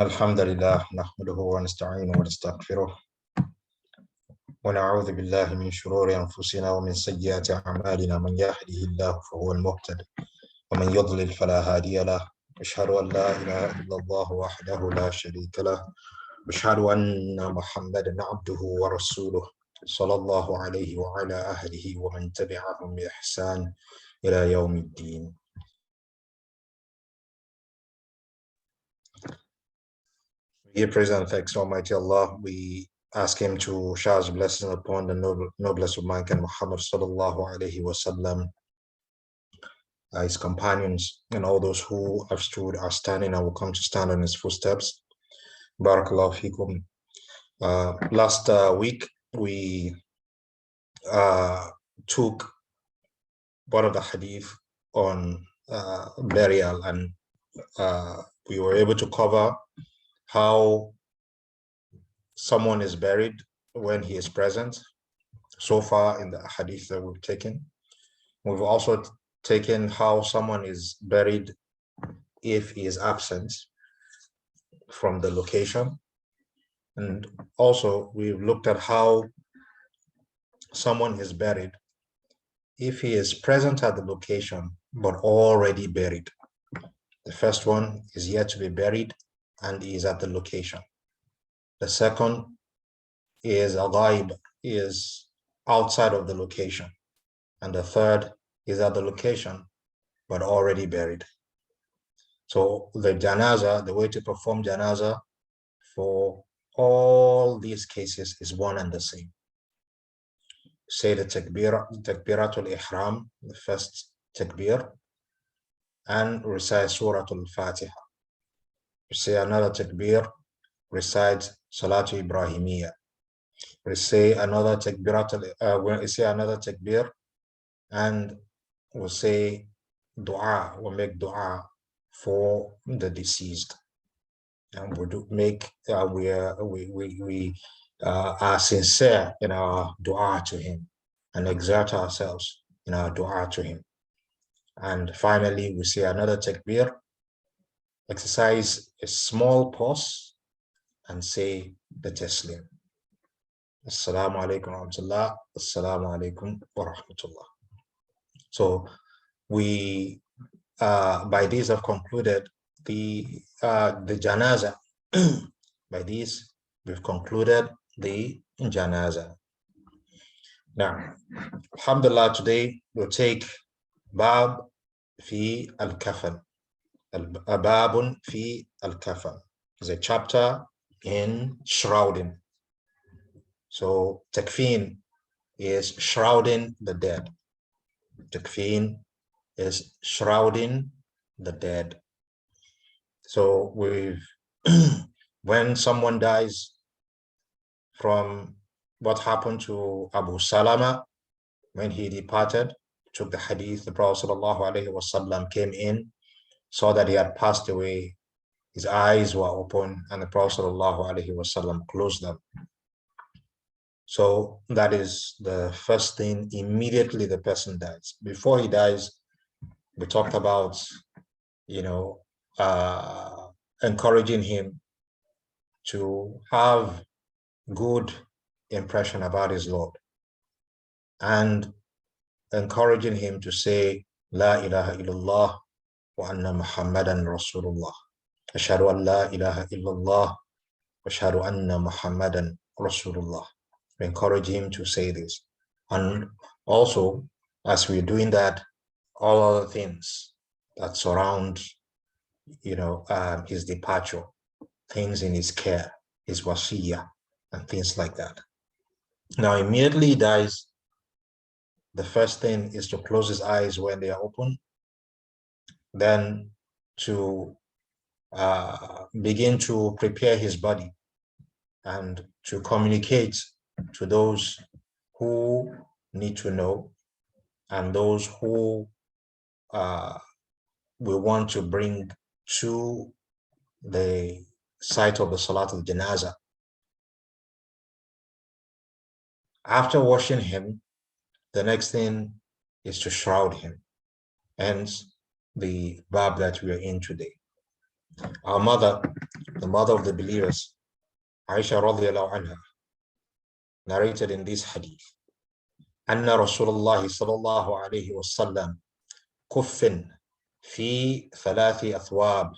الحمد لله نحمده ونستعينه ونستغفره ونعوذ بالله من شرور أنفسنا ومن سيئات أعمالنا من يهده الله فهو المهتد ومن يضلل فلا هادي له أشهد أن لا إله إلا الله وحده لا شريك له أشهد أن محمدا عبده ورسوله صلى الله عليه وعلى أهله ومن تبعهم بإحسان إلى يوم الدين. We praise and thanks to Almighty Allah. We ask Him to shower His blessings upon the noblest of mankind, Muhammad sallallahu alaihi wasallam, his companions, and all those who have stood, are standing, and will come to stand on His footsteps. Barakallahu fikum. Last week we took one of the hadith on burial, and we were able to cover how someone is buried when he is present. So far in the hadith that we've taken, we've also taken how someone is buried if he is absent from the location. And also we've looked at how someone is buried if he is present at the location but already buried. The first one is yet to be buried and is at the location. The second is a ghaib, is outside of the location. And the third is at the location but already buried. So the janaza, the way to perform janaza for all these cases is one and the same. Say the Takbiratul-Ihram, the first takbir, and recite Suratul-Fatiha. Say another takbir, recite Salatu Ibrahimiyya. Say another takbir, say another takbir, and we'll say dua, we'll make dua for the deceased. And we are sincere in our dua to him and exert ourselves in our dua to him. And finally, we say another takbir, exercise a small pause, and say the taslim. Assalamu alaikum wa rahmatullah, assalamu alaikum wa rahmatullah. So we, by this, have concluded the janaza. By this, we've concluded the janaza. Now, alhamdulillah, today we'll take bab fi al-kafan. Babun fi al-kafan is a chapter in shrouding. So takfeen is shrouding the dead. Takfeen is shrouding the dead. So when someone dies, from what happened to Abu Salama when he departed, took the hadith, the Prophet ﷺ came in, saw that he had passed away, his eyes were open, and the Prophet ﷺ closed them. So that is the first thing. Immediately the person dies. Before he dies, we talked about, encouraging him to have good impression about his Lord, and encouraging him to say La ilaha illallah wa anna Muhammadan Rasulullah. Ashhadu an la ilaha illallah wa ashhadu anna Muhammadan Rasulullah. We encourage him to say this. And also, as we're doing that, all other things that surround his departure, things in his care, his wasiyah, and things like that. Now, immediately he dies, the first thing is to close his eyes when they are open, then to begin to prepare his body and to communicate to those who need to know and those who we want to bring to the site of the Salat al-Janaza. After washing him, the next thing is to shroud him, hence the bab that we are in today. Our mother, the mother of the believers, Aisha radiallahu anha, narrated in this hadith, أن رسول الله صلى الله عليه وسلم كف في ثلاث أثواب.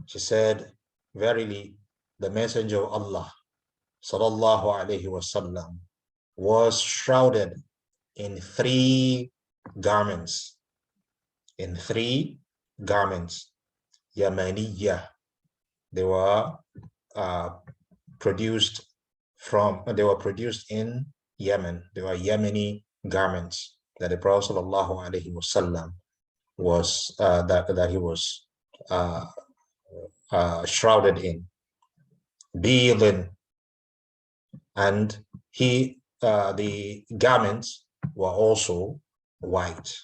She said, verily, the messenger of Allah sallallahu alayhi wasallam was shrouded in three garments. In three garments. Yamaniyah. They were produced in Yemen. They were Yemeni garments that the Prophet sallallahu alayhi wasallam was that he was shrouded in. Beelin, and the garments were also white.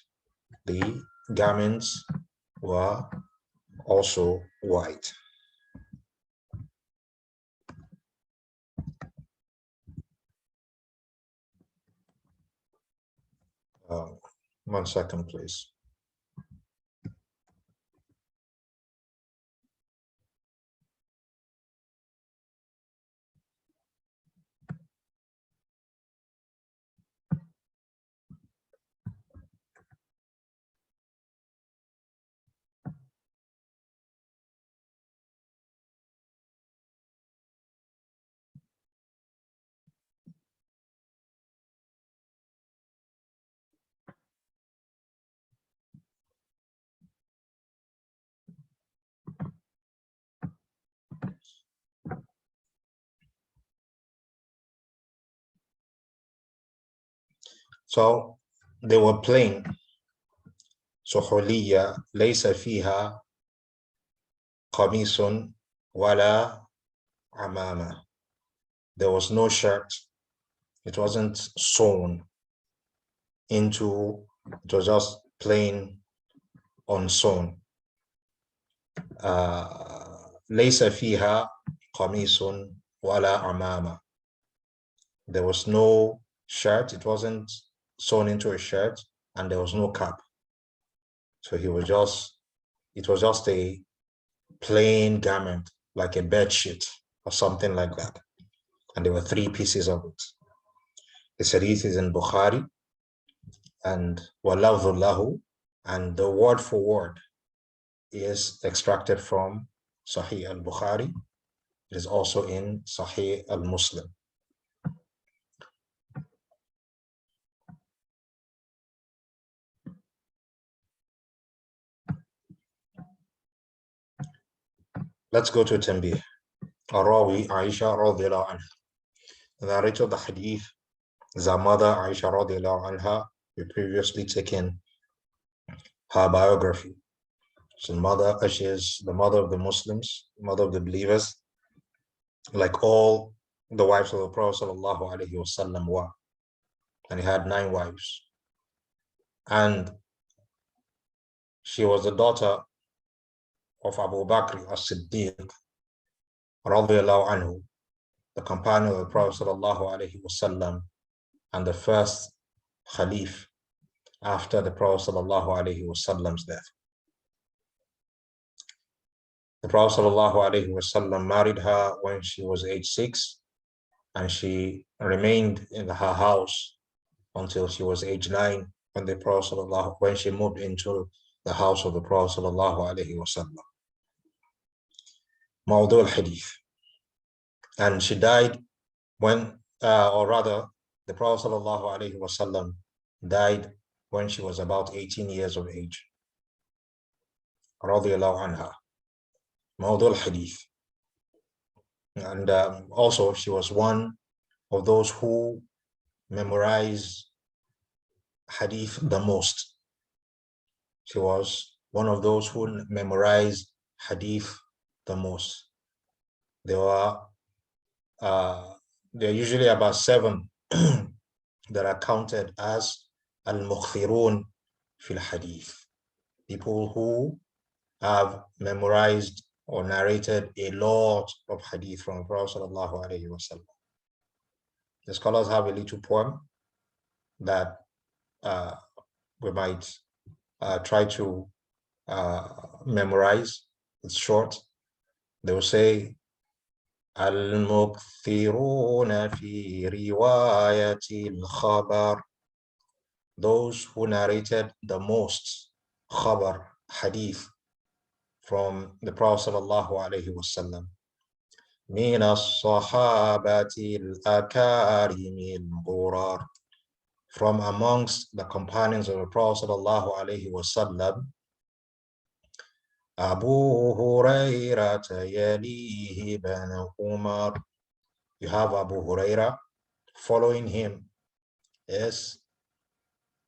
The garments were also white. One second, please. So they were plain. سحولية ليس فيها قميص ولا عمامة. There was no shirt. It wasn't sewn into. It was just plain unsewn. ليس فيها قميص ولا عمامة. There was no shirt. It wasn't sewn into a shirt, and there was no cap. So it was just a plain garment, like a bed sheet or something like that. And there were three pieces of it. The hadith is in Bukhari, and وَلَفْظُ and the word for word is extracted from Sahih al-Bukhari. It is also in Sahih al-Muslim. Let's go to Tanbih. Rawi Aisha radiallahu anha. The narrator of the hadith, the mother Aisha radiallahu anha, we previously taken her biography. She is the mother of the Muslims, mother of the believers, like all the wives of the Prophet sallallahu alaihi wasallam were. And he had 9 wives. And she was the daughter of Abu Bakr as-Siddiq radiallahu anhu, the companion of the Prophet sallallahu alaihi wasallam, and the first Khalif after the Prophet sallallahu alaihi wasallam's death. The Prophet sallallahu alaihi wasallam married her when she was age 6, and she remained in her house until she was age 9 when she moved into the house of the Prophet sallallahu alaihi wasallam. Mawdu al-Hadith. And she died when, or rather, the Prophet sallallahu alaihi wasallam died when she was about 18 years of age. Radiyallahu anha. Mawdu al-Hadith. And also, she was one of those who memorize Hadith the most. She was one of those who memorized Hadith the most. There are usually about 7 that are counted as al-mukhthirun fil hadith, people who have memorized or narrated a lot of hadith from the Prophet sallallahu alaihi wasallam. The scholars have a little poem that we might try to memorize. It's short, They will say, Al-Mukthiruna fi riwayati al-Khabar. Those who narrated the most Khabar, Hadith, from the Prophet sallallahu alaihi wasallam. Min as-sahabati al-akarimi al-ghurar. From amongst the companions of the Prophet sallallahu alaihi wasallam, Abu Hurairah yalihi ibn Umar. You have Abu Hurairah. Following him is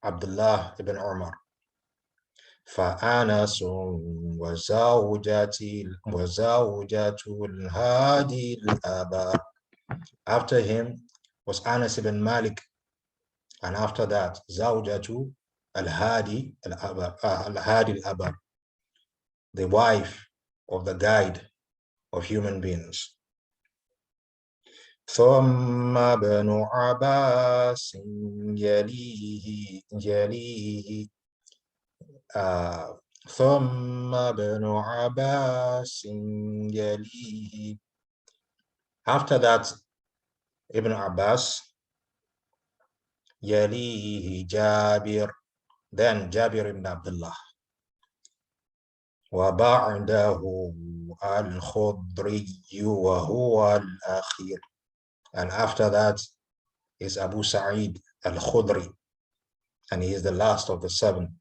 Abdullah ibn Umar. فأنس وزوجته الهادي الأبر. After him was Anas ibn Malik, and after that زوجته الهادي الأبر, the wife of the guide of human beings. ثم ابن عباس يليه ثم ابن عباس يليه. After that, Ibn Abbas, يليه Jabir, then Jabir ibn Abdullah. وبعده الخضري وهو الأخير. And after that is Abu Sa'id al-Khudri, and he is the last of the seven,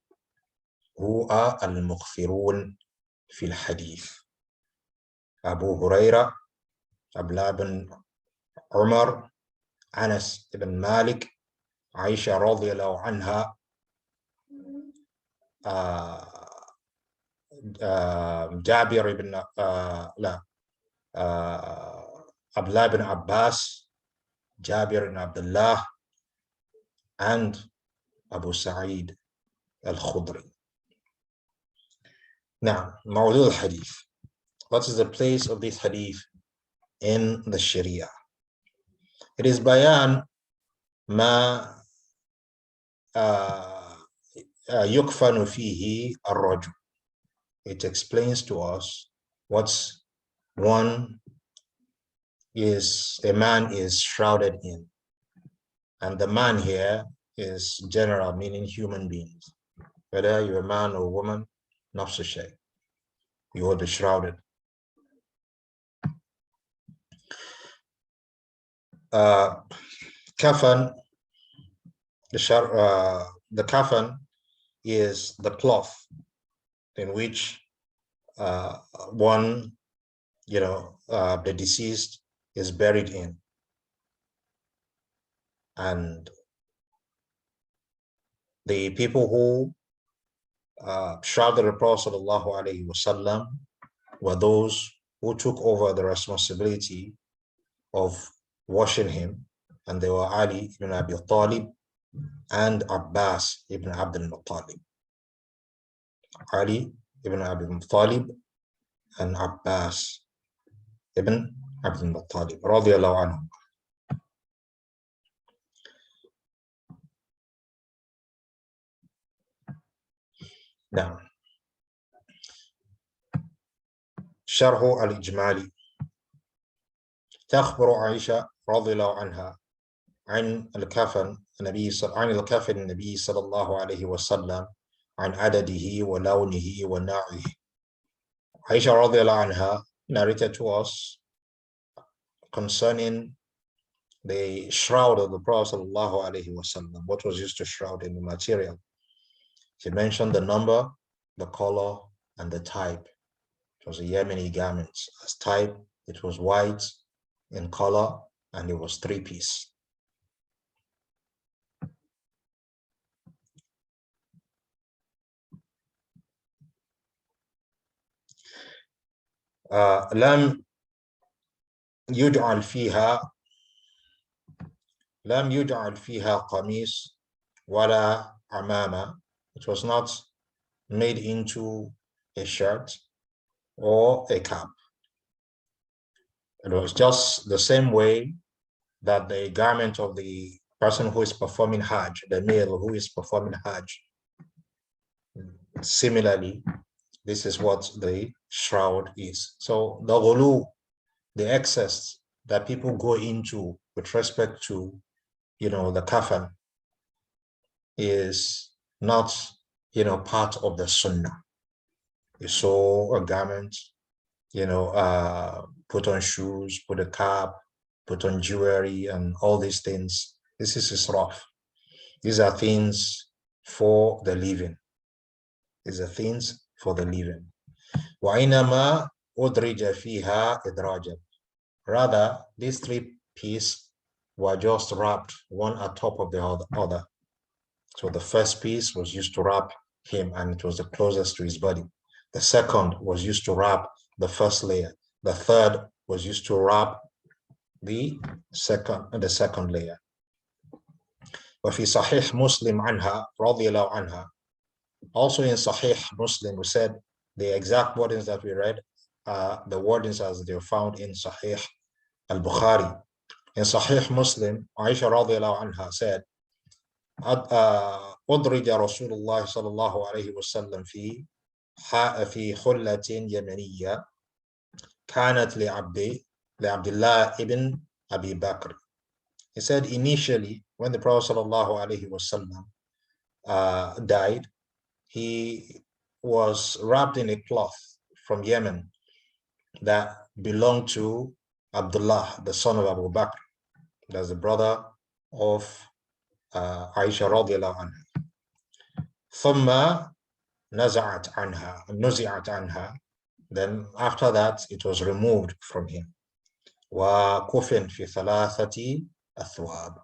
who are al-Mukhthirun fil Hadith. Abu Hurairah, Abdullah ibn Umar, Anas ibn Malik, Aisha radiyallahu anha, Jabir ibn Abdullah ibn Abbas, Jabir ibn Abdullah, and Abu Sa'id al-Khudri. Now, Mawdu al-Hadith. What is the place of this hadith in the Sharia? It is bayan ma yukfanu fihi ar-rajul. It explains to us what's one is a man is shrouded in, and the man here is general, meaning human beings. Whether you're a man or a woman, nafs shay, you will be shrouded. Kafan, the kafan is the cloth in which one, the deceased is buried in. And the people who shrouded the Prophet ﷺ were those who took over the responsibility of washing him, and they were Ali ibn Abi Talib and Abbas ibn Abdul Muttalib. Ali ibn Abi Talib and Abbas ibn Abdul Muttalib radiyallahu anhu. Now, شرح الإجمالي. تخبر عائشة رضي الله عنها عن الكفن النبي صلى الله عليه وسلم عن عدده ولونه ونوعه. Aisha رضي الله عنها narrated to us concerning the shroud of the Prophet صلى الله عليه وسلم, what was used to shroud in the material. She mentioned the number, the color, and the type. It was a Yemeni garment. As type, it was white in color, and it was three-piece. لم يجعل فيها قميص ولا عمامة. It was not made into a shirt or a cap. It was just the same way that the garment of the person who is performing Hajj, the male who is performing Hajj, similarly, This is what the shroud is. So the ghulu, the excess that people go into with respect to, the kafan, is not, part of the sunnah. You sew a garment, put on shoes, put a cap, put on jewelry, and all these things. This is israf. These are things for the living. These are things for the living. وَإِنَّمَا أُدْرِجَ فِيهَا إِدْرَاجًا. Rather, these three pieces were just wrapped one on top of the other. So the first piece was used to wrap him, and it was the closest to his body. The second was used to wrap the first layer. The third was used to wrap the second layer. وفي صحيح مسلم عنها رضي الله عنها. Also in Sahih Muslim, we said the exact wordings that we read, the wordings as they are found in Sahih Al-Bukhari. In Sahih Muslim, Aisha radiallahu anha said, أدرج رسول الله صلى الله عليه وسلم في خلة يمنية كانت لعبد الله ابن أبي بكر. He said initially, when the Prophet sallallahu alaihi wasallam died, he was wrapped in a cloth from Yemen that belonged to AbduLlaah, the son of Abu Bakr. That's the brother of Aisha radiallahu anha. ثم نزعت عنها. Then after that, it was removed from him. وكفن في ثلاثة أثواب.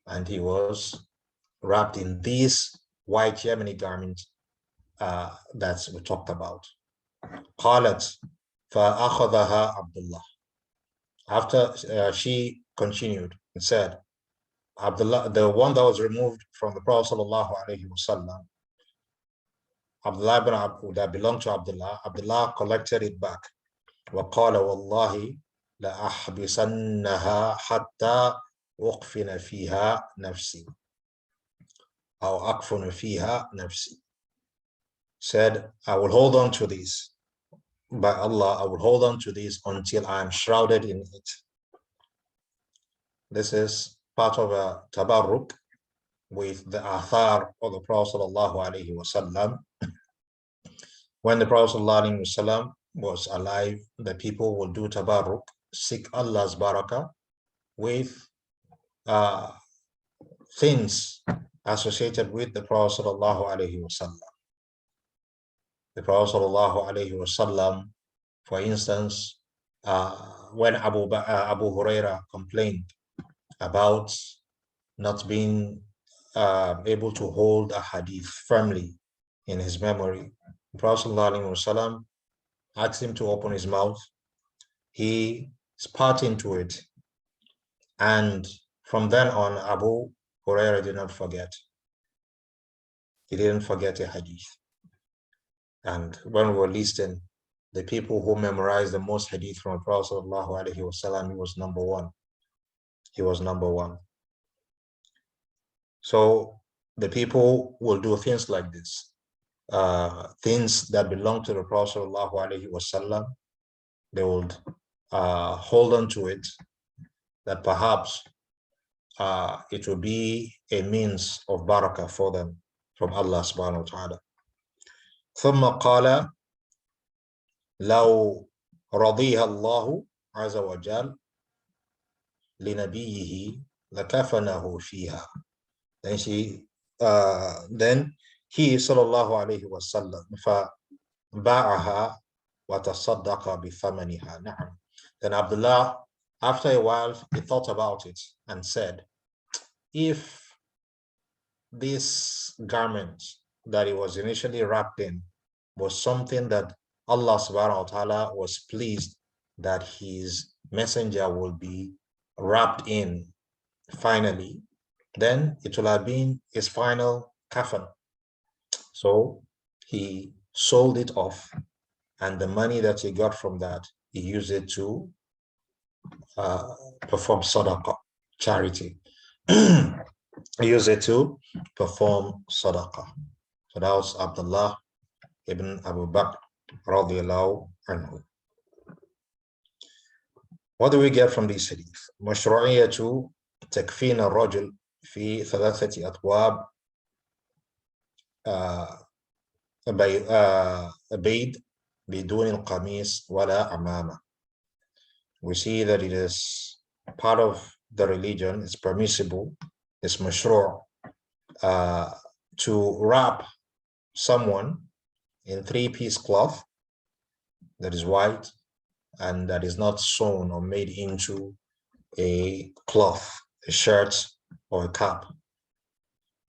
And he was wrapped in these white Yemeni garments that we talked about. قالت فأخذها عبدالله. After she continued and said, Abdullah, the one that was removed from the Prophet sallallahu alaihi wasallam, Abdullah ibn Abu, that belonged to Abdullah collected it back. وقال والله لأحبسنها حتى أقفن فيها نفسي أو أقفن فيها نفسي. Said, I will hold on to this. By Allah, I will hold on to this until I am shrouded in it. This is part of a tabarruk with the athar of the Prophet sallallahu alaihi wasallam. When the Prophet sallallahu alaihi wasallam was alive, the people would do tabarruk, seek Allah's barakah with things associated with the Prophet sallallahu alaihi wasallam. The Prophet sallallahu alaihi wasallam, for instance, when Abu Huraira complained about not being able to hold a hadith firmly in his memory, the Prophet ﷺ asked him to open his mouth. He spat into it, and from then on, Abu Huraira did not forget. He didn't forget a hadith. And when we were listing the people who memorized the most hadith from the Prophet ﷺ, he was number one. He was number one. So the people will do things like this, things that belong to the Prophet ﷺ. They would hold on to it, that perhaps it will be a means of barakah for them from Allah subhanahu wa ta'ala. ثم قال لو رضيها الله عز وجل لنبيه لكفنه فيها. Then he sallallahu alayhi wa sallam فباعها وتصدق بثمنها. نعم. Then Abdullah, after a while, he thought about it and said, if this garment that he was initially wrapped in was something that Allah subhanahu wa ta'ala was pleased that his messenger will be wrapped in finally, then it will have been his final kafan. So he sold it off, and the money that he got from that, he used it to perform sadaqah, charity. He used it to perform sadaqah. So that was Abdullah ibn Abu Bakr radiyallahu anhu. What do we get from this hadith? مشروعية تكفين الرجل في ثلاثة أثواب بيض بدون القميص ولا عمامة. We see that it is part of the religion, it's permissible, it's mashru' to wrap someone in three-piece cloth that is white and that is not sewn or made into a cloth, a shirt or a cap.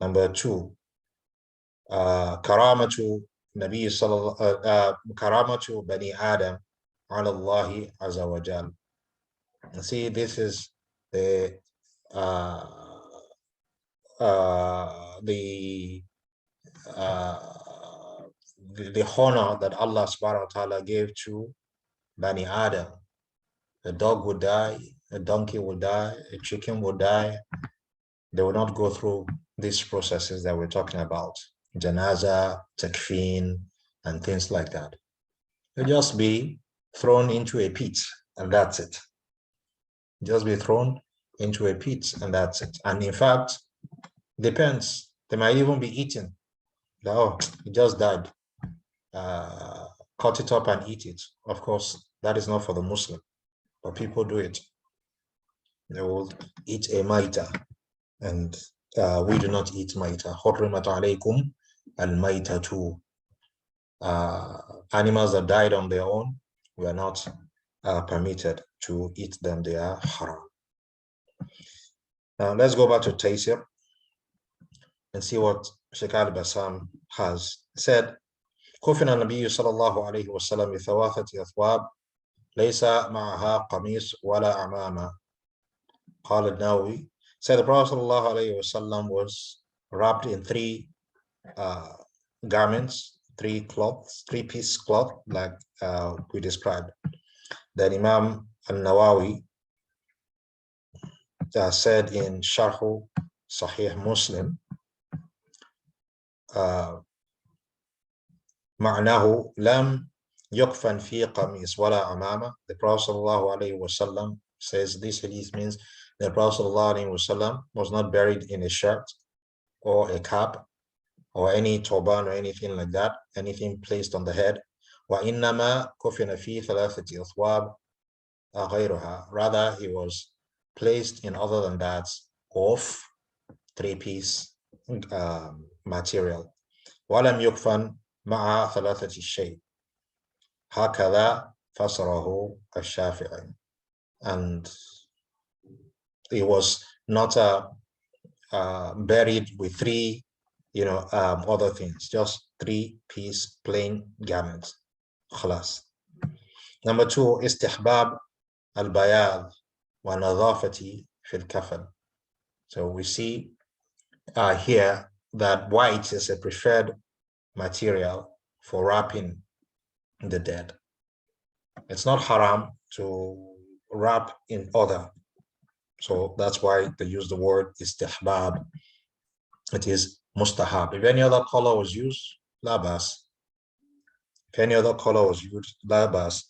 Number two, karamatu Nabi karamatu Bani Adam ala Allahi Azza wa Jal. See, this is the honor that Allah subhanahu wa ta'ala gave to Bani Adam. A dog would die, a donkey would die, a chicken would die. They will not go through these processes that we're talking about, janaza, takfeen, and things like that. They'll just be thrown into a pit, and that's it. Just be thrown into a pit, and that's it. And in fact, depends. They might even be eaten. Oh, it just died. Cut it up and eat it. Of course, that is not for the Muslim, but people do it. They will eat a maita, and we do not eat maita. حُرِّمَتْ عَلَيْكُمْ الْمَيْتَةُ. Animals that died on their own, we are not permitted to eat them. They are haram. Now let's go back to Tayseer and see what Sheikh Al-Basaam has said. كفن النبي صلى الله عليه وسلم بثلاثة أثواب ليس معها قميص ولا عمامة. قال النووي said the Prophet صلى الله عليه وسلم was wrapped in three garments, three-piece cloth, like we described. Then Imam An-Nawawi said in Sharh Sahih Muslim, معناه لم يكفن في قميص ولا عمامة. The Prophet sallallahu alaihi wasallam says this hadith means the Prophet sallallahu alaihi wasallam was not buried in a shirt or a cap or any turban or anything like that, anything placed on the head. وإنما كفن في ثلاثة أثواب غيرها. Rather, he was placed in other than that of three-piece material. ولم يكفن مع ثلاثة الشيء هكذا فسره الشافعي. And he was not buried with three other things, just three-piece plain garments. خلاص. Number two, استحباب البياض ونظافة في الكفن. So we see here that white is a preferred material for wrapping the dead. It's not haram to wrap in other. So that's why they use the word istihbab. It is mustahab. If any other color was used, la bas. If any other color was used, la bas.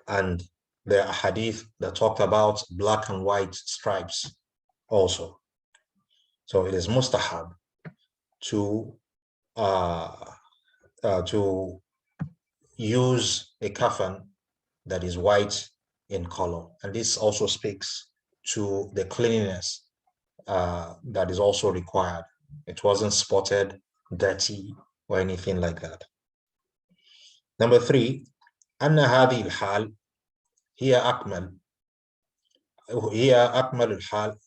And there are hadith that talked about black and white stripes also. So it is mustahab to use a kafan that is white in color, and this also speaks to the cleanliness that is also required. It wasn't spotted, dirty, or anything like that. Number three, أن هذه الحال هي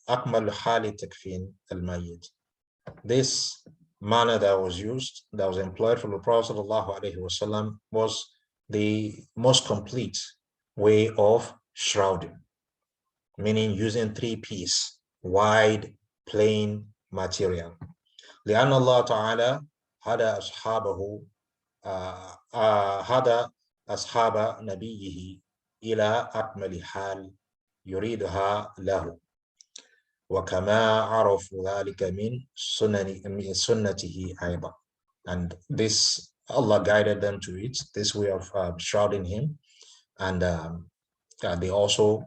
أكمل حال تكفين الميت. This manner that was used, that was employed from the Prophet ﷺ, was the most complete way of shrouding, meaning using three-piece, wide, plain material. لأن الله تعالى هدى أصحاب نبيه إلى أكمل حال يريدها له. وكما عرفوا ذلك من سنته أيضا. And this Allah guided them to it, this way of shrouding him. And they also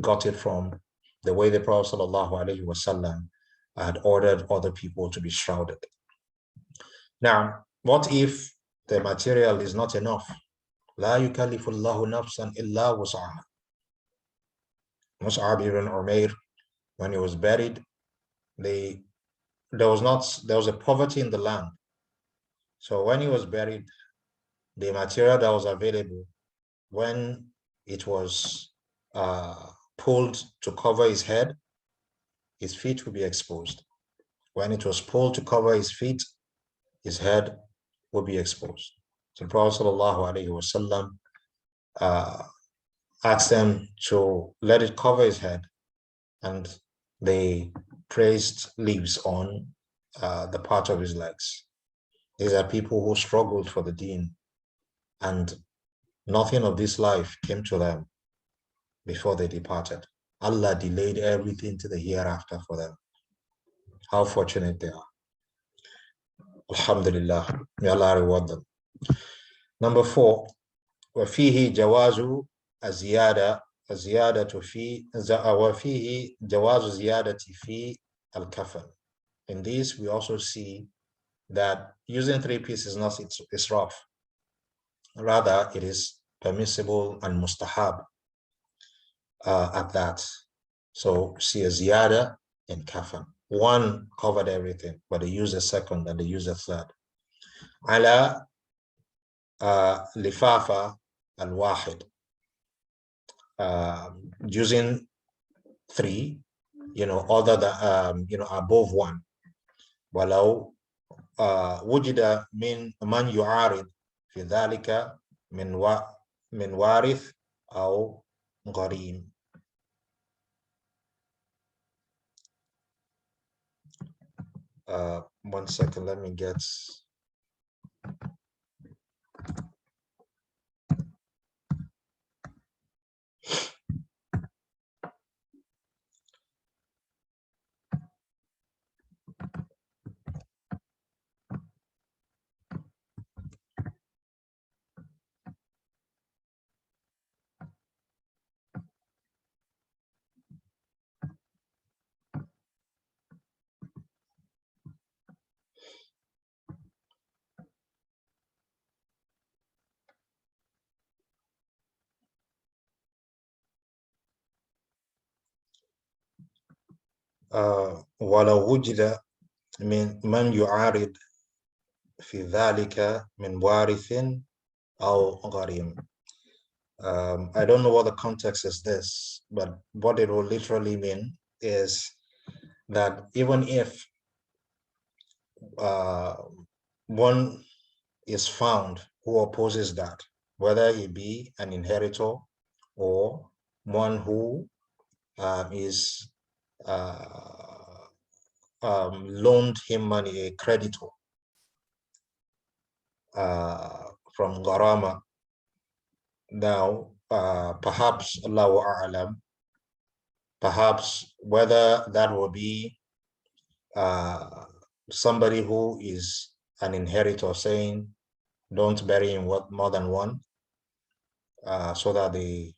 got it from the way the Prophet ﷺ had ordered other people to be shrouded. Now, what if the material is not enough? لا يكلف الله نفسا إلا وسعها. Mus'ab ibn Umair, when he was buried, there was a poverty in the land. So when he was buried, the material that was available, when it was pulled to cover his head, his feet would be exposed. When it was pulled to cover his feet, his head would be exposed. So the Prophet ﷺ asked them to let it cover his head, and they placed leaves on the part of his legs. These are people who struggled for the deen, and nothing of this life came to them before they departed. Allah delayed everything to the hereafter for them. How fortunate they are. Alhamdulillah. May Allah reward them. Number 4, وفيه جواز الزيادة في وفيه جواز زيادة في الكفن. In this, we also see that using 3 pieces is not israf. Rather, it is permissible and mustahab at that. So, see a ziyada in kafan. 1 covered everything, but they use a 2nd and they use a 3rd. Ala lifafa al-wahid. Using 3, other than, above 1. ولو وجد من يعارض في ذلك من وارث أو غريم. One second, let me get. ولو وجد من يعارض في ذلك من وارث أو غريم. I don't know what the context is this, but what it will literally mean is that even if one is found who opposes that, whether he be an inheritor or one who is loaned him money, a creditor from Garama. Now, perhaps, Allahu A'lam, perhaps whether that will be somebody who is an inheritor saying, don't bury in more than 1, so that the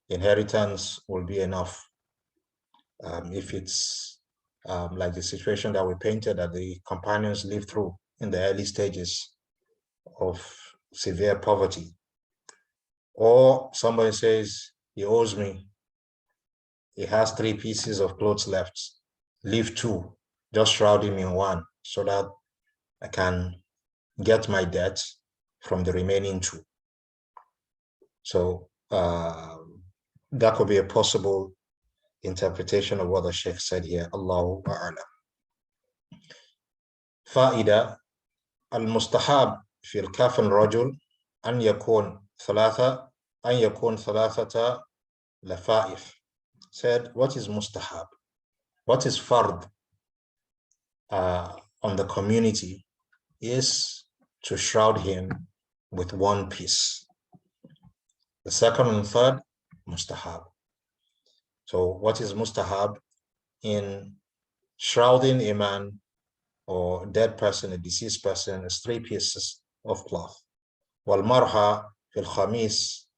inheritance will be enough. If it's like the situation that we painted that the companions lived through in the early stages of severe poverty. Or somebody says, he owes me, he has 3 pieces of clothes left, leave 2, just shroud him in 1 so that I can get my debt from the remaining 2. So that could be a possible interpretation of what the Sheikh said here. Allahu A'lam. Fa'ida al-mustahab fi al-kafan rajul an yakun thalathata lafa'if. Said, what is mustahab? What is fard on the community is to shroud him with 1 piece. The 2nd and 3rd, mustahab. So what is mustahab? In shrouding a man or dead person, a deceased person, is 3 pieces of cloth. والمرأة في الخميس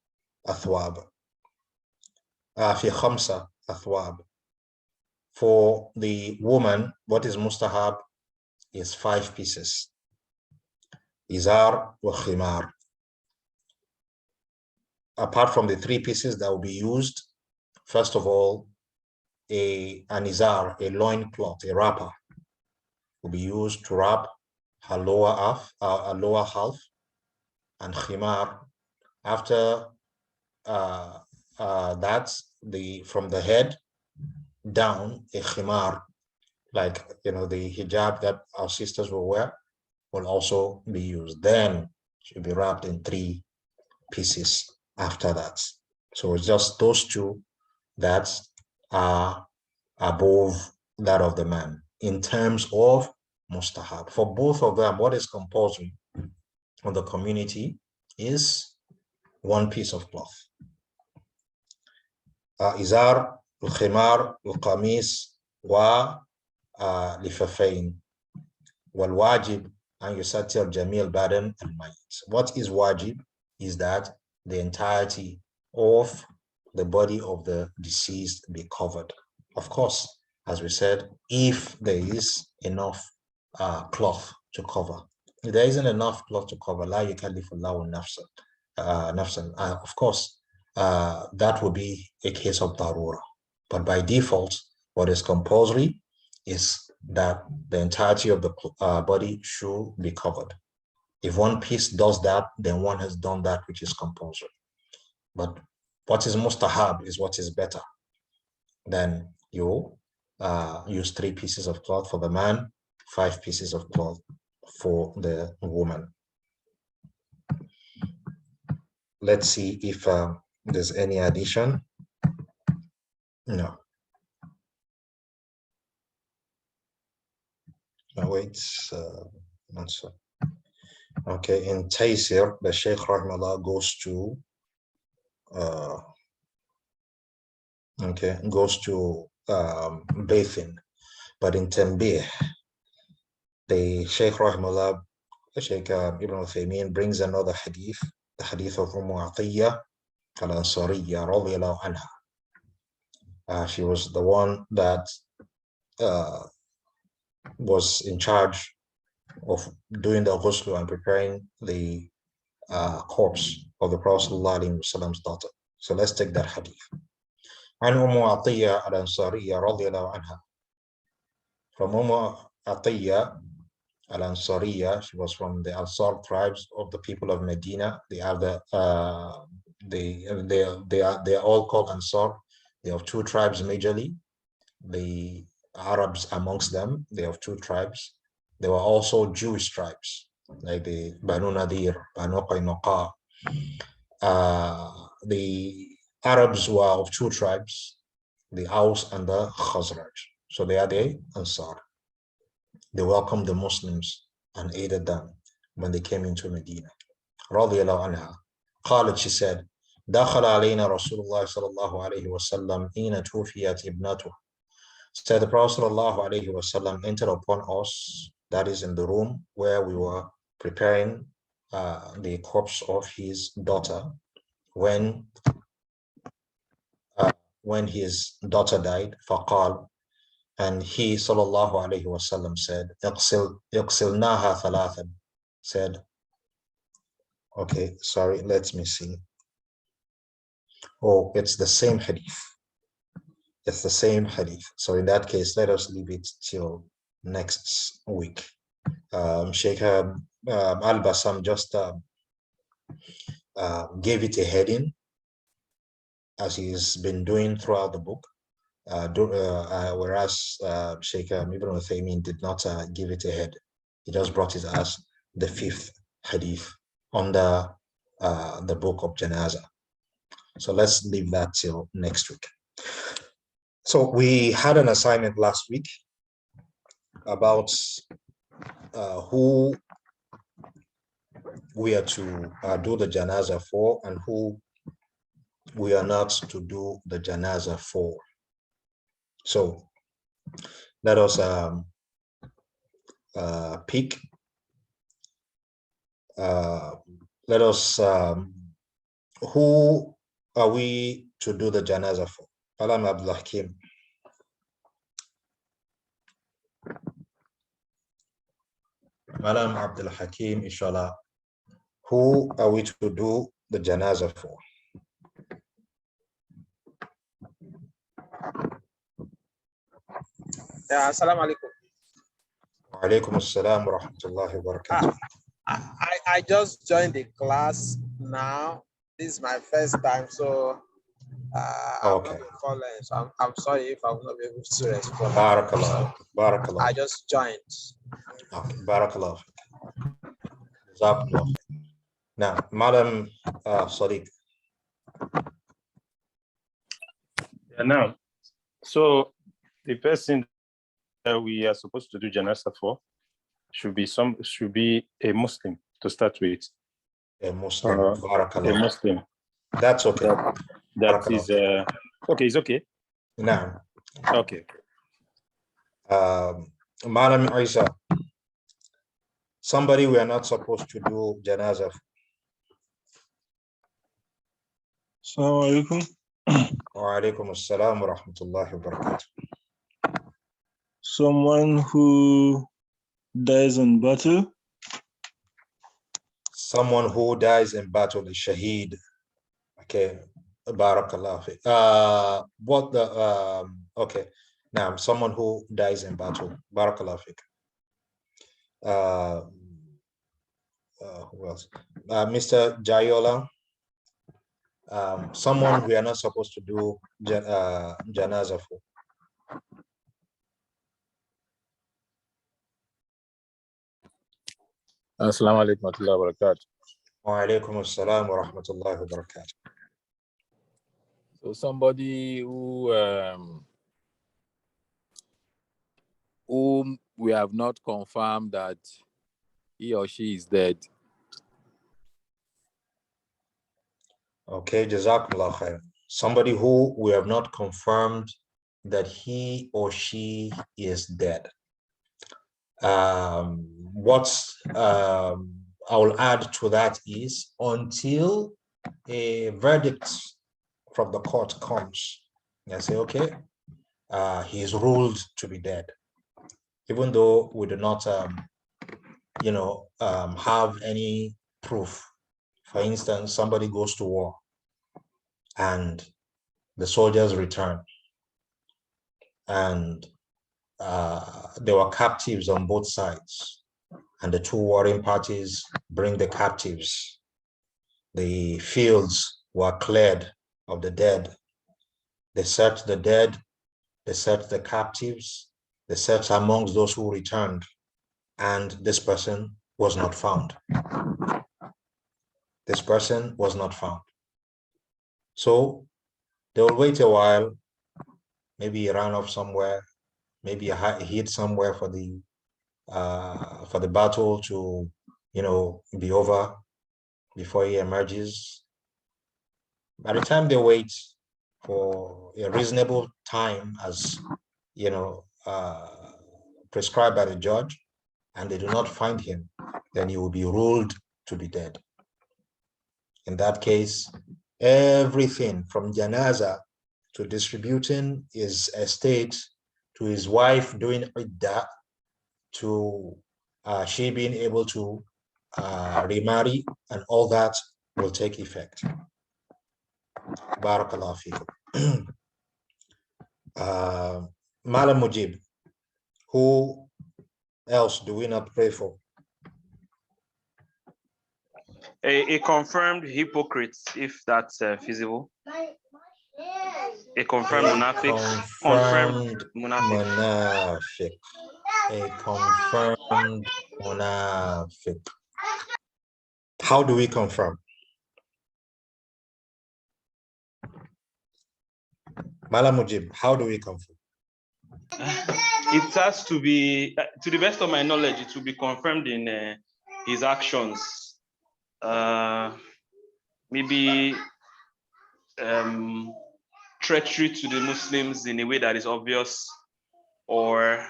أثواب. في خمسة أثواب. For the woman, what is mustahab is 5 pieces. Izar wa khimar. Apart from the 3 pieces that will be used, first of all, an izar, a loin cloth, a wrapper, will be used to wrap her lower half, and khimar. After that, from the head down, a khimar, like the hijab that our sisters will wear, will also be used. Then she'll be wrapped in 3 pieces after that. So it's just those 2 that are above that of the man in terms of mustahab. For both of them, what is compulsory on the community is 1 piece of cloth. Izar, al-khimar, al-qamis, wa lifafain. Wal-wajib an yusatir jamil badan al-mayit. What is wajib is that the entirety of the body of the deceased be covered. Of course, as we said, if there is enough cloth to cover. If there isn't enough cloth to cover, la yukallifullahu nafsan. Of course, that would be a case of darura. But by default, what is compulsory is that the entirety of the body should be covered. If 1 piece does that, then one has done that which is compulsory. But what is mustahab is what is better. Then you use 3 pieces of cloth for the man, 5 pieces of cloth for the woman. Let's see if there's any addition. No. No, wait. Answer. Okay, in Tayseer, the Sheikh rahimahullah goes to bathing, but in Tanbih, the Sheikh rahimahullah, Sheikh Ibn Uthaymeen brings another hadith, the hadith of Atiyya al-Ansariyya radiyallahu anha. She was the one that was in charge of doing the ghusl and preparing the corpse of the Prophet ﷺ's daughter. So let's take that hadith. عن عطية الأنصارية رضي الله عنها. From Atiyya al-Ansariyya, she was from the Ansar tribes of the people of Medina. They are they are all called Ansar. They have 2 tribes majorly. The Arabs amongst them, they have 2 tribes. There were also Jewish tribes, like the Banu Nadir, Banu Qaynuqa. The Arabs were of 2 tribes, the Aus and the Khazraj. So they are the Ansar. They welcomed the Muslims and aided them when they came into Medina. رضي الله عنها. قالت, she said, دخل علينا رسول الله صلى الله عليه وسلم حين توفيت ابنته. Said the Prophet sallallahu alaihi wasallam entered upon us, that is in the room where we were preparing the corpse of his daughter when his daughter died. فقال, and he sallallahu alaihi wasallam said, اغسلناها ثلاثا. Said, okay, sorry, let me see. Oh, it's the same hadith. It's the same hadith. So in that case, let us leave it till next week. Sheikh Al-Basaam just gave it a heading, as he's been doing throughout the book, whereas Sheikh Ibn Uthaymeen did not give it a head. He just brought it as the 5th hadith under the book of Janazah. So let's leave that till next week. So we had an assignment last week about who we are to do the janazah for and who we are not to do the janazah for. So let us pick let us, who are we to do the janazah for? Malam Abdul Hakim. Malam Abdul Hakim, inshallah. Who are we to do the janazah for? Assalamu alaikum. Wa alaikum assalam wa rahmatullahi wa barakatuh. I just joined the class now. This is my first time, so I'm not following. So I'm sorry if I will not be able to respond. Barakallah. Barakallah. I just joined. Okay. Barakallah. Jazakumullah. Now, Madam Sadiq. Yeah, now, so the person that we are supposed to do janazah for should be a Muslim to start with. A Muslim. Barakallah. A Muslim. That's okay. That is okay. It's okay. Now. Okay. Madam Isa. Somebody we are not supposed to do janazah for. Assalamu alaikum. Wa alaikum assalam wa rahmatullahi wa barakatuh. Someone who dies in battle. Someone who dies in battle is shaheed. Okay. Barakallah. Okay. Now, someone who dies in battle. Barakallah. Who else? Mr. Jayola. Someone we are not supposed to do janazah for. Assalamu alaikum wa rahmatullahi wa barakatuh. Wa alaikum assalam wa rahmatullahi wa barakatuh. So somebody whom we have not confirmed that he or she is dead. Okay, Jazakumullah khair. Somebody who we have not confirmed that he or she is dead. What I will add to that is until a verdict from the court comes, and say, okay, he is ruled to be dead, even though we do not, have any proof. For instance, somebody goes to war and the soldiers return, and there were captives on both sides, and the two warring parties bring the captives. The fields were cleared of the dead. They searched the dead, they searched the captives, they searched amongst those who returned, and this person was not found. This person was not found. So they will wait a while. Maybe he ran off somewhere. Maybe he hid somewhere for the battle to, be over before he emerges. By the time they wait for a reasonable time, as prescribed by the judge, and they do not find him, then he will be ruled to be dead. In that case, everything from janaza to distributing his estate, to his wife doing iddah, to she being able to remarry, and all that will take effect. Barakallahu feekum. Malam Mujib, who else do we not pray for? A confirmed hypocrite, if that's feasible. A confirmed munafiq. Confirmed munafiq. A confirmed munafiq. How do we confirm? Malam Mujib, how do we confirm? It has to be, to the best of my knowledge, it will be confirmed in his actions. Maybe treachery to the Muslims in a way that is obvious, or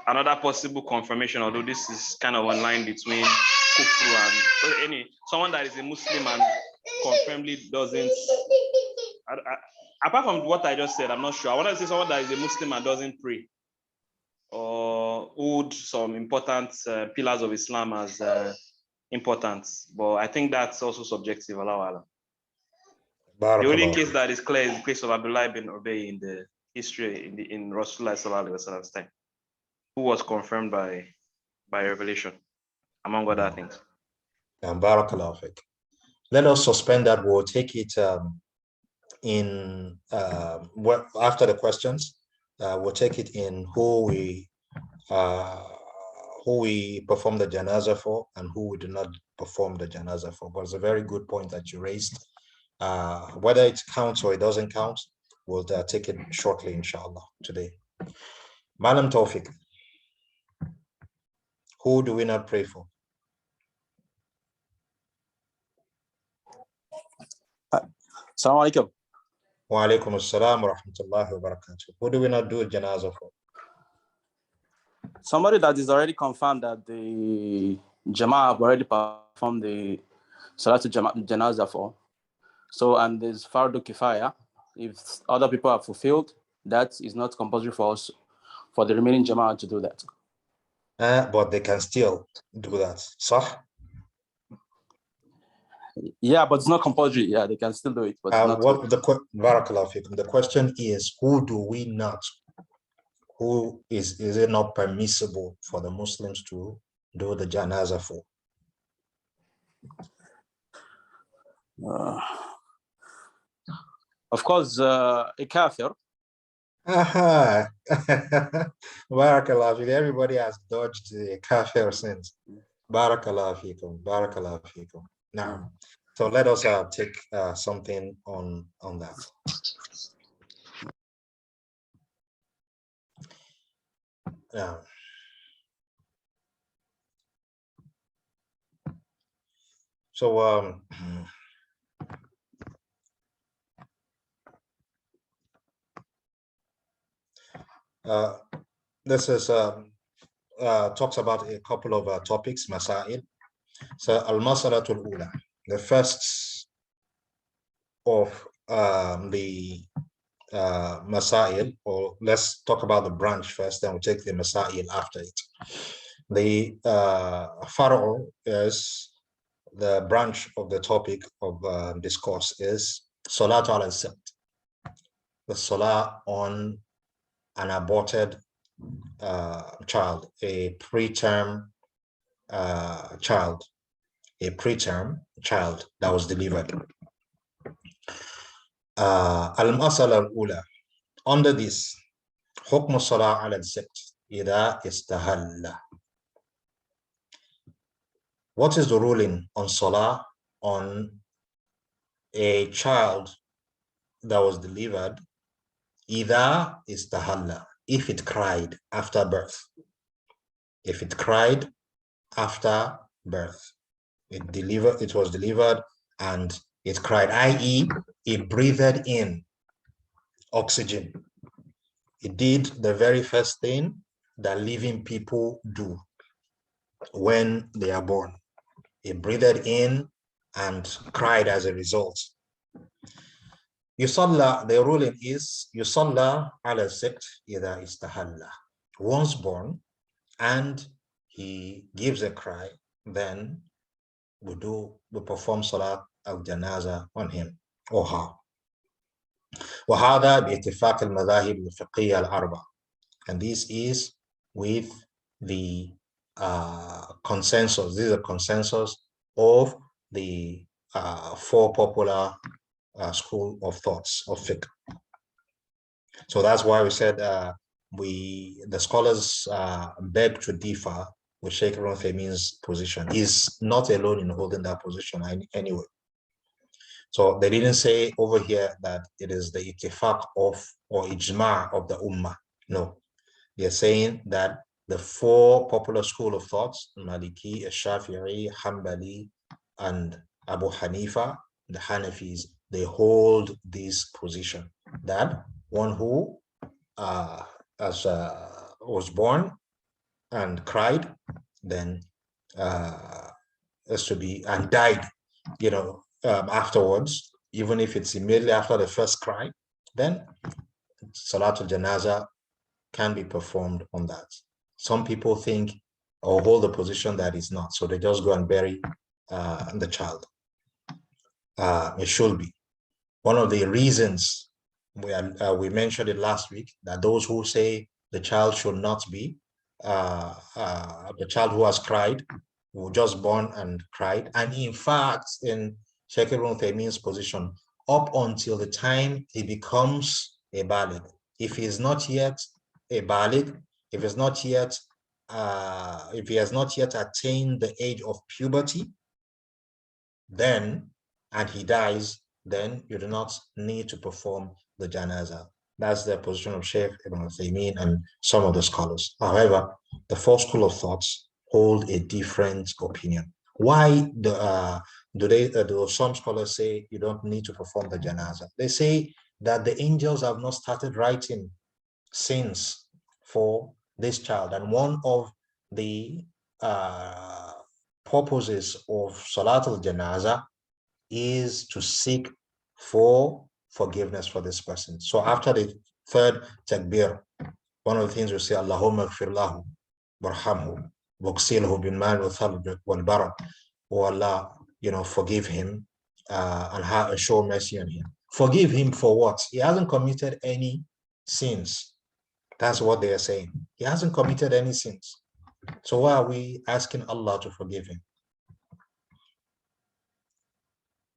another possible confirmation, although this is kind of online between kufru and someone that is a Muslim and confirmly doesn't. Apart from what I just said, I'm not sure. I want to say someone that is a Muslim and doesn't pray, or hold some important pillars of Islam as important. But I think that's also subjective. Allah. The only case that is clear is the case of Abdullah ibn Ubay in the history in Rasulullah sallallahu alaihi wasallam's time, who was confirmed by revelation, among other things. Barakallahu fik. Let us suspend that. We'll take it in after the questions. We'll take it in who we perform the janazah for and who we do not perform the janazah for. But it's a very good point that you raised. Whether it counts or it doesn't count, we'll take it shortly, inshallah, today. Madam Tawfiq, who do we not pray for? Assalamu alaikum. Wa alaikum assalam wa rahmatullahi wa barakatuh. Who do we not do janazah for? Somebody that is already confirmed that the Jama'ah have already performed the Salatul Janazah for. So, and there's Fardu Kifaya. If other people have fulfilled, that is not compulsory for us, for the remaining Jama'ah to do that. But they can still do that. Sah? Yeah, but it's not compulsory. Yeah, they can still do it. But the question is, who do we not? Who is it not permissible for the Muslims to do the janazah for? Of course, a kafir. Aha. Barakallahu fikum. Everybody has dodged the kafir since. Barakallahu fikum. Barakallahu fikum. Now, so let us take something on that. Now, so this is talks about a couple of topics, masail. So al-masalatul ula, the first of the masail, or let's talk about the branch first, then we'll take the masail after it. The far'u is the branch of the topic of discourse is Salatu al-Sibt, the Salah on an aborted child, a preterm child, that was delivered. Al-Masala al-Ula, under this, Hukm Salah al-Sibt idha istahalla. What is the ruling on Salah on a child that was delivered? Idha istahalla, if it cried after birth. If it cried after birth, it was delivered and it cried, i.e., it breathed in oxygen. It did the very first thing that living people do when they are born. It breathed in and cried as a result. Yusalla, the ruling is Yusalla ala sibt idha istahalla. Once born and he gives a cry, then we perform Salat al-Janaza on him or her. وهذا باتفاق المذاهب الفقهية الأربعة. And this is with the consensus. This is a consensus of the four popular school of thoughts of fiqh. So that's why we said the scholars beg to differ with Sheikh Uthaymeen's position. He's not alone in holding that position anyway. So they didn't say over here that it is the ittifaq of or ijma' of the ummah. No, they're saying that the four popular school of thoughts, Maliki, Shafi'i, Hanbali, and Abu Hanifa, the Hanafis, they hold this position that one who was born and cried, then is to be, and died, afterwards, even if it's immediately after the first cry, then Salatul Janaza can be performed on that. Some people think or hold the position that it's not, so they just go and bury the child. It should be. One of the reasons we mentioned it last week, that those who say the child should not be, the child who has cried, who just born and cried, and in fact, in Sheikh Uthaymeens position, up until the time he becomes a baligh. If he is not yet a baligh, if he has not yet attained the age of puberty, then, and he dies, then you do not need to perform the janaza. That's the position of Sheikh Ibn Uthaymeen and some of the scholars. However, the fourth school of thoughts hold a different opinion. Why do some scholars say you don't need to perform the janaza? They say that the angels have not started writing sins for this child, and one of the purposes of Salatul Janaza is to seek for forgiveness for this person. So after the third takbir, one of the things we say, Allahumma gfir lahu warhamhu waghsilhu bil ma'i wal barad. Oh Allah, forgive him and show mercy on him. Forgive him for what? He hasn't committed any sins. That's what they are saying. He hasn't committed any sins. So why are we asking Allah to forgive him?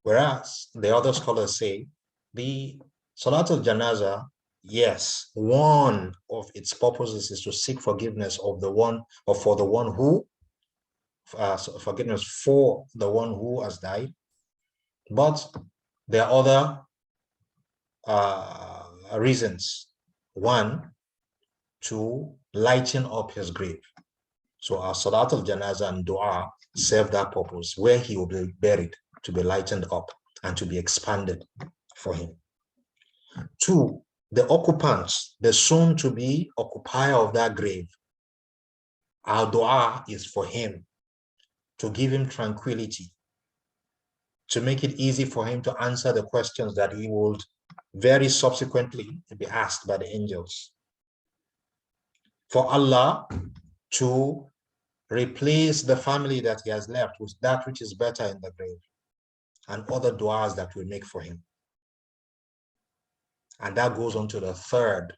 Whereas the other scholars say the Salatul Janaza, yes, one of its purposes is to seek forgiveness of the one, or for the one who, forgiveness for the one who has died. But there are other reasons. One, to lighten up his grave. So our Salatul Janaza and Dua serve that purpose, where he will be buried, to be lightened up and to be expanded for him. Two, the occupants, the soon to be occupier of that grave, our dua is for him, to give him tranquility, to make it easy for him to answer the questions that he would very subsequently be asked by the angels. For Allah to replace the family that he has left with that which is better in the grave, and other du'as that we make for him. And that goes on to the third,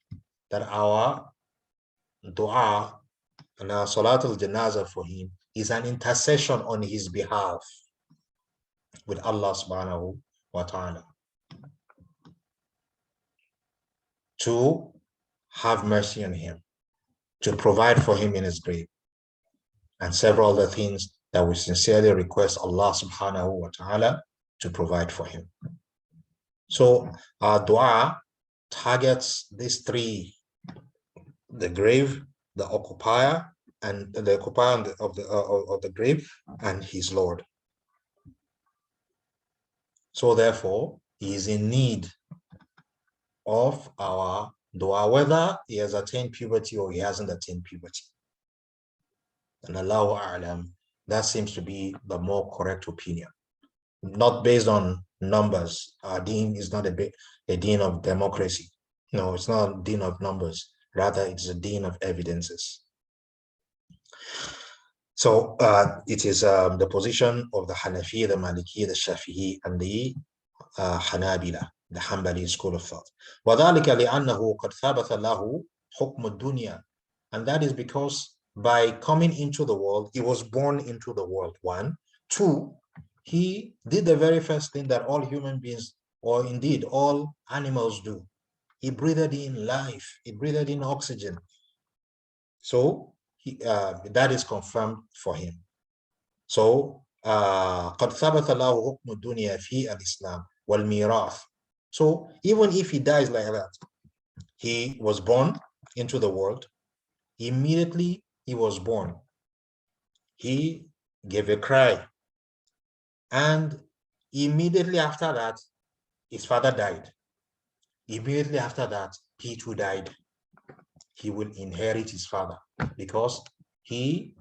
that our dua and our Salatul Janaza for him is an intercession on his behalf with Allah subhanahu wa ta'ala, to have mercy on him, to provide for him in his grave, and several other things that we sincerely request Allah subhanahu wa ta'ala to provide for him. So our dua targets these three: the grave, the occupier, and the occupier of the grave, and his Lord. So therefore, he is in need of our dua, whether he has attained puberty or he hasn't attained puberty. And Allahu A'lam, that seems to be the more correct opinion. Not based on numbers. Our deen is not a deen of democracy. No, it's not a deen of numbers. Rather, it's a deen of evidences. So it is the position of the Hanafi, the Maliki, the Shafi'i, and the Hanabila, the Hanbali school of thought. وَذَلِكَ لِأَنَّهُ قَدْ ثَبَتَ لَهُ حُكْمُ الدُّنْيَا. And that is because by coming into the world, he was born into the world, one. Two, he did the very first thing that all human beings, or indeed all animals do. He breathed in life, he breathed in oxygen. So that is confirmed for him. So قَدْ ثَبَتَ لَهُ حُكْمُ الدُّنْيَا فِي الْإِسْلَامِ وَالْمِيرَاثِ. So even if he dies like that, he was born into the world. Immediately he was born, he gave a cry, and immediately after that, his father died. Immediately after that, he too died. He will inherit his father because he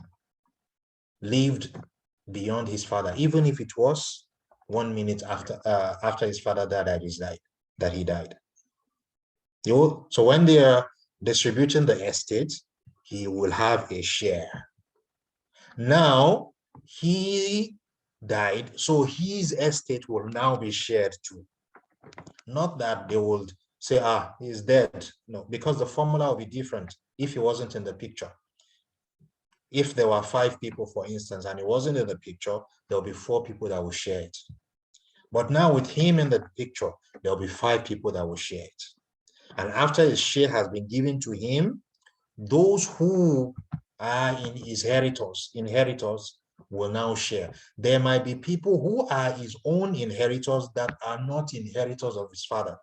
lived beyond his father, even if it was 1 minute after his father died that he died. So when they are distributing the estate, he will have a share. Now he died, so his estate will now be shared too. Not that they would say, he's dead. No, because the formula will be different if he wasn't in the picture. If there were 5 people, for instance, and he wasn't in the picture, there'll be 4 people that will share it. But now with him in the picture, there'll be 5 people that will share it. And after his share has been given to him, those who are in his inheritors will now share. There might be people who are his own inheritors that are not inheritors of his father.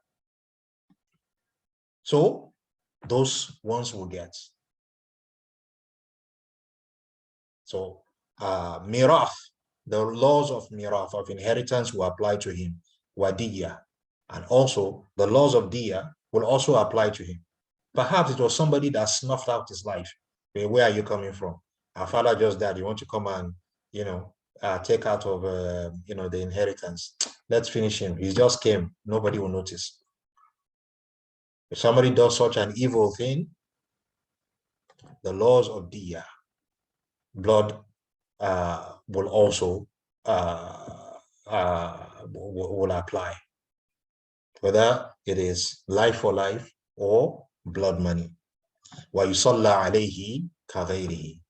So those ones will get. So mirath, the laws of mirath, of inheritance, will apply to him. Wadiyah. And also the laws of diyah will also apply to him. Perhaps it was somebody that snuffed out his life. Where are you coming from? Our father just died. You want to come and, take out of, the inheritance. Let's finish him. He just came. Nobody will notice. If somebody does such an evil thing, the laws of diyah, blood, will also will apply, whether it is life for life or blood money. وَيُصَلَّى عَلَيْهِ كَغَيْرِهِ,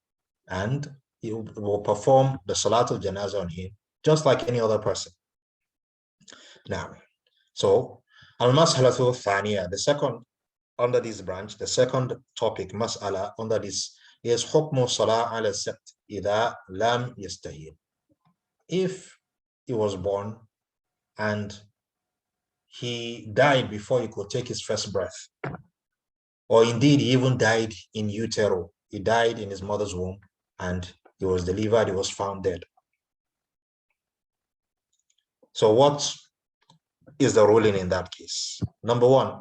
and he will perform the Salat al-Janazah on him just like any other person. Now, so al-mas'alatu thaniya, the second under this branch, the second topic, mas'ala under this, is hukmu salah ala sabt idha lam yastahil. If he was born and he died before he could take his first breath, or indeed he even died in utero, he died in his mother's womb and he was delivered, he was found dead. So what is the ruling in that case? Number one,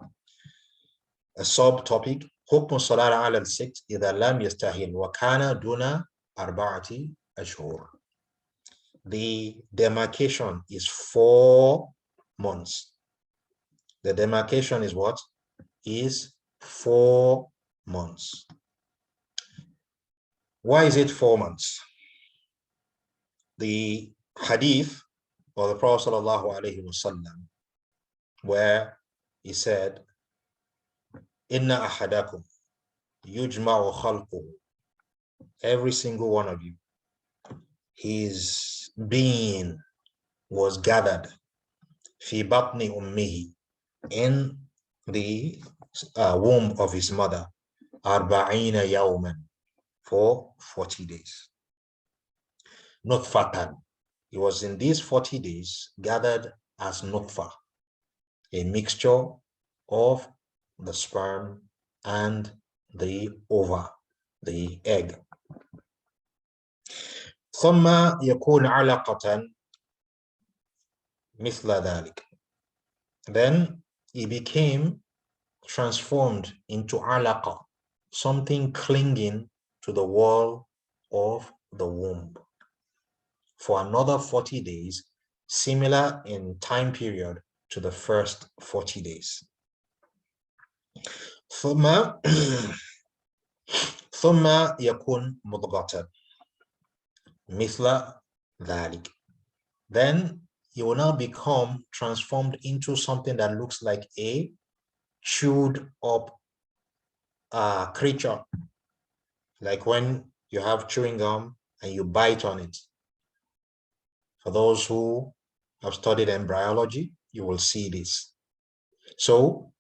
a subtopic, حكم الصلاة على الست إذا لم يستحل وكان دون 4 أشهر. The demarcation is 4 months. The demarcation is what? Is 4 months. Why is it 4 months? The hadith of the Prophet ﷺ, where he said, Inna ahadakum yujma'u khalquhu, every single one of you, his being was gathered fi batni ummihi, in the womb of his mother, arba'ina yawman, for 40 days. Nutfatan, he was in these 40 days gathered as nutfa, a mixture of the sperm and the ova, the egg. ثم يكون علقة مثل ذلك. Then he became transformed into alaqa, something clinging to the wall of the womb, for another 40 days, similar in time period to the first 40 days. ثم يكون مضغة مثل ذلك. Then he will now become transformed into something that looks like a chewed up creature, like when you have chewing gum and you bite on it. For those who have studied embryology, you will see this. So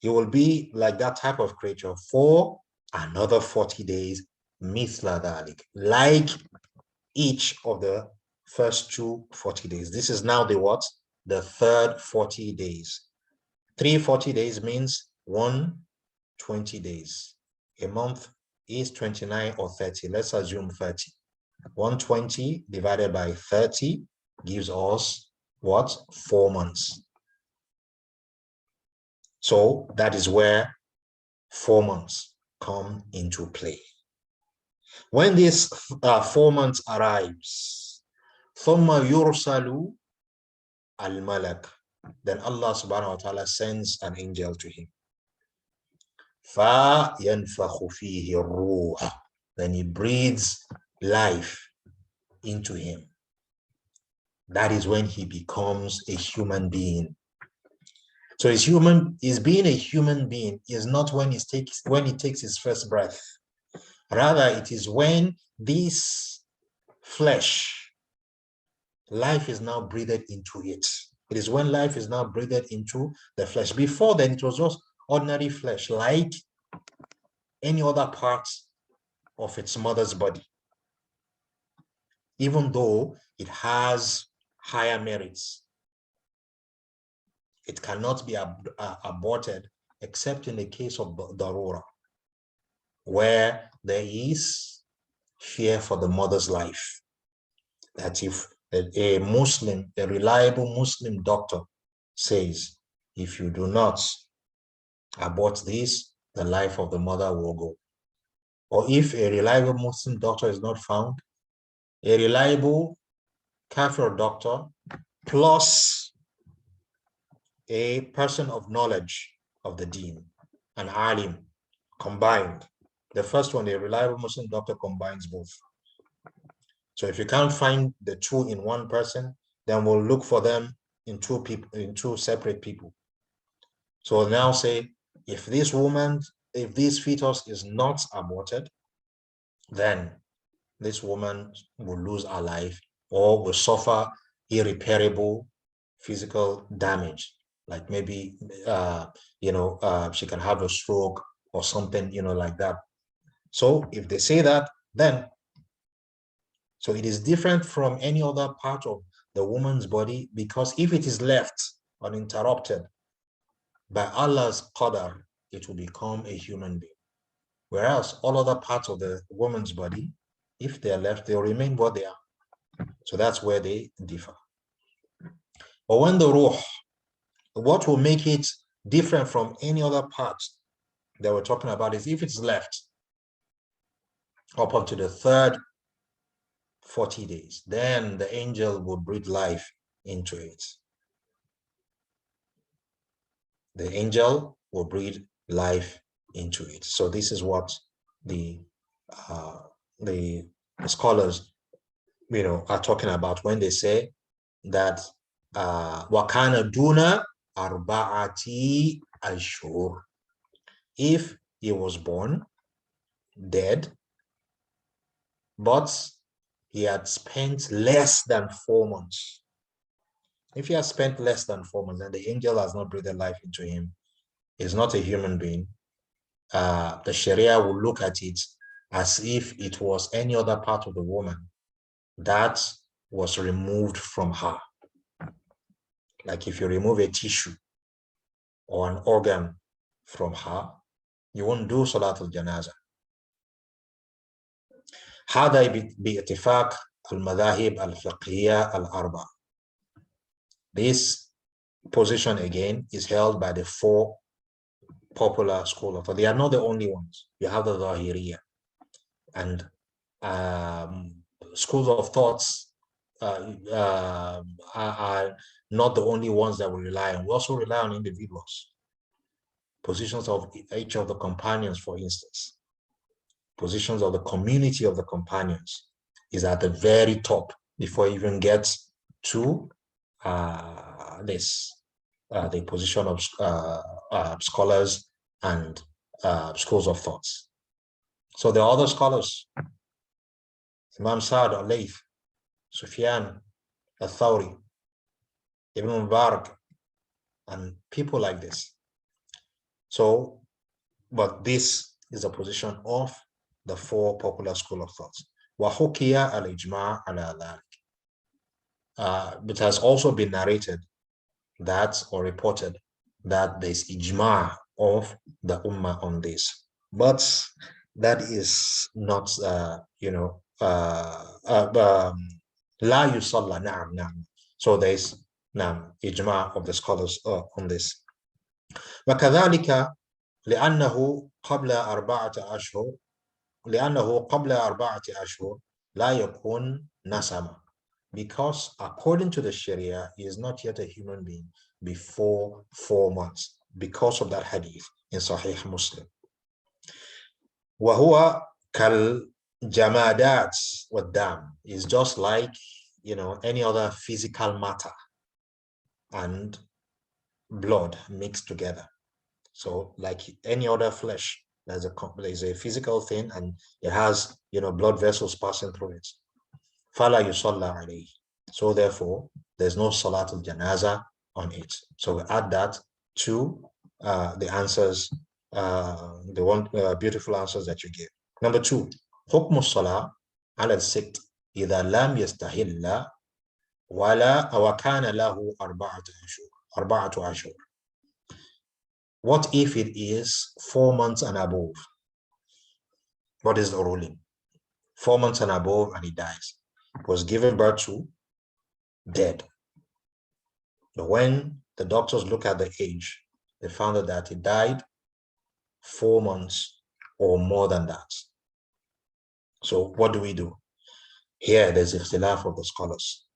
you will be like that type of creature for another 40 days, mithla dhalik, like each of the first 2 40 days. This is now the what? The third 40 days. 3 40 days means 1 20 days. A month is 29 or 30. Let's assume 30. 120 divided by 30 gives us what? 4 months. So that is where 4 months come into play. When this 4 months arrives, ثُمَّ يُرْسَلُ الْمَلَكُ. Then Allah subhanahu wa ta'ala sends an angel to him. فَيَنْفَخُ فِيهِ الرُّوحِ. Then he breathes life into him. That is when he becomes a human being. So being a human being is not when he takes his first breath. Rather, it is when this flesh, life is now breathed into it. It is when life is now breathed into the flesh. Before then, it was just ordinary flesh, like any other part of its mother's body. Even though it has higher merits, it cannot be aborted except in the case of darura, where there is fear for the mother's life. That if a Muslim, a reliable Muslim doctor says, if you do not abort this, the life of the mother will go. Or if a reliable Muslim doctor is not found, a reliable Kafir doctor plus a person of knowledge of the deen, an alim, combined. The first one, a reliable Muslim doctor, combines both. So if you can't find the two in one person, then we'll look for them in two people, in two separate people. So we'll now say, if this fetus is not aborted, then this woman will lose her life or will suffer irreparable physical damage. Like maybe, she can have a stroke or something, like that. So if they say that, then, so it is different from any other part of the woman's body, because if it is left uninterrupted by Allah's qadar, it will become a human being. Whereas all other parts of the woman's body, if they are left, they'll remain what they are. So that's where they differ. But when the ruh, what will make it different from any other part that we're talking about is if it's left up until the third 40 days, then the angel will breathe life into it. The angel will breathe life into it. So this is what the scholars, are talking about when they say that wakana duna arba'ati ashhur. If he was born dead, but he had spent less than 4 months. If he has spent less than 4 months and the angel has not breathed life into him, he's not a human being. The Sharia will look at it as if it was any other part of the woman that was removed from her. Like if you remove a tissue or an organ from her, you won't do Salatul Janazah. هذا باتفاق المذاهب الفقهية الأربعة. This position again is held by the 4 popular schools of thought. They are not the only ones. You have the Zahiriyya, and schools of thoughts are not the only ones that we rely on. We also rely on individuals. Positions of each of the companions, for instance, positions of the community of the companions is at the very top before it even gets to the position of scholars and schools of thoughts. So there are other scholars, Imam Sa'd al-Layth, Sufyan al-Thawri, Ibn Mubarak, and people like this. So, but this is a position of the 4 popular school of thoughts. وَحُكِيَ الْإِجْمَاعُ عَلَى ذَلِكَ. It has also been narrated that, or reported, that there's ijma' of the ummah on this. But that is not, la yusalla, na'am. So there's ijma' of the scholars on this. وكذلك لأنه قبل 4 أشهر لا يكون نسبا. Because according to the Sharia, he is not yet a human being before 4 months, because of that hadith in Sahih Muslim. وَهُوَ كَالْجَمَادَاتِ وَالدَّمِ is just like, any other physical matter and blood mixed together. So like any other flesh, there's a physical thing and it has, blood vessels passing through it. فَلَا يُصَلَّى عَلَيْهِ. So therefore, there's no Salatul Janaza on it. So we add that to the answers, the beautiful answers that you give. Number 2, حكم الصلاة على السكت إذا لم يستهل وكان له 4 أشهر. What if it is 4 months and above? What is the ruling? 4 months and above and he dies. Was given birth to, dead. But when the doctors look at the age, they found out that he died 4 months or more than that. So what do we do? Here there's ikhtilaf of the scholars.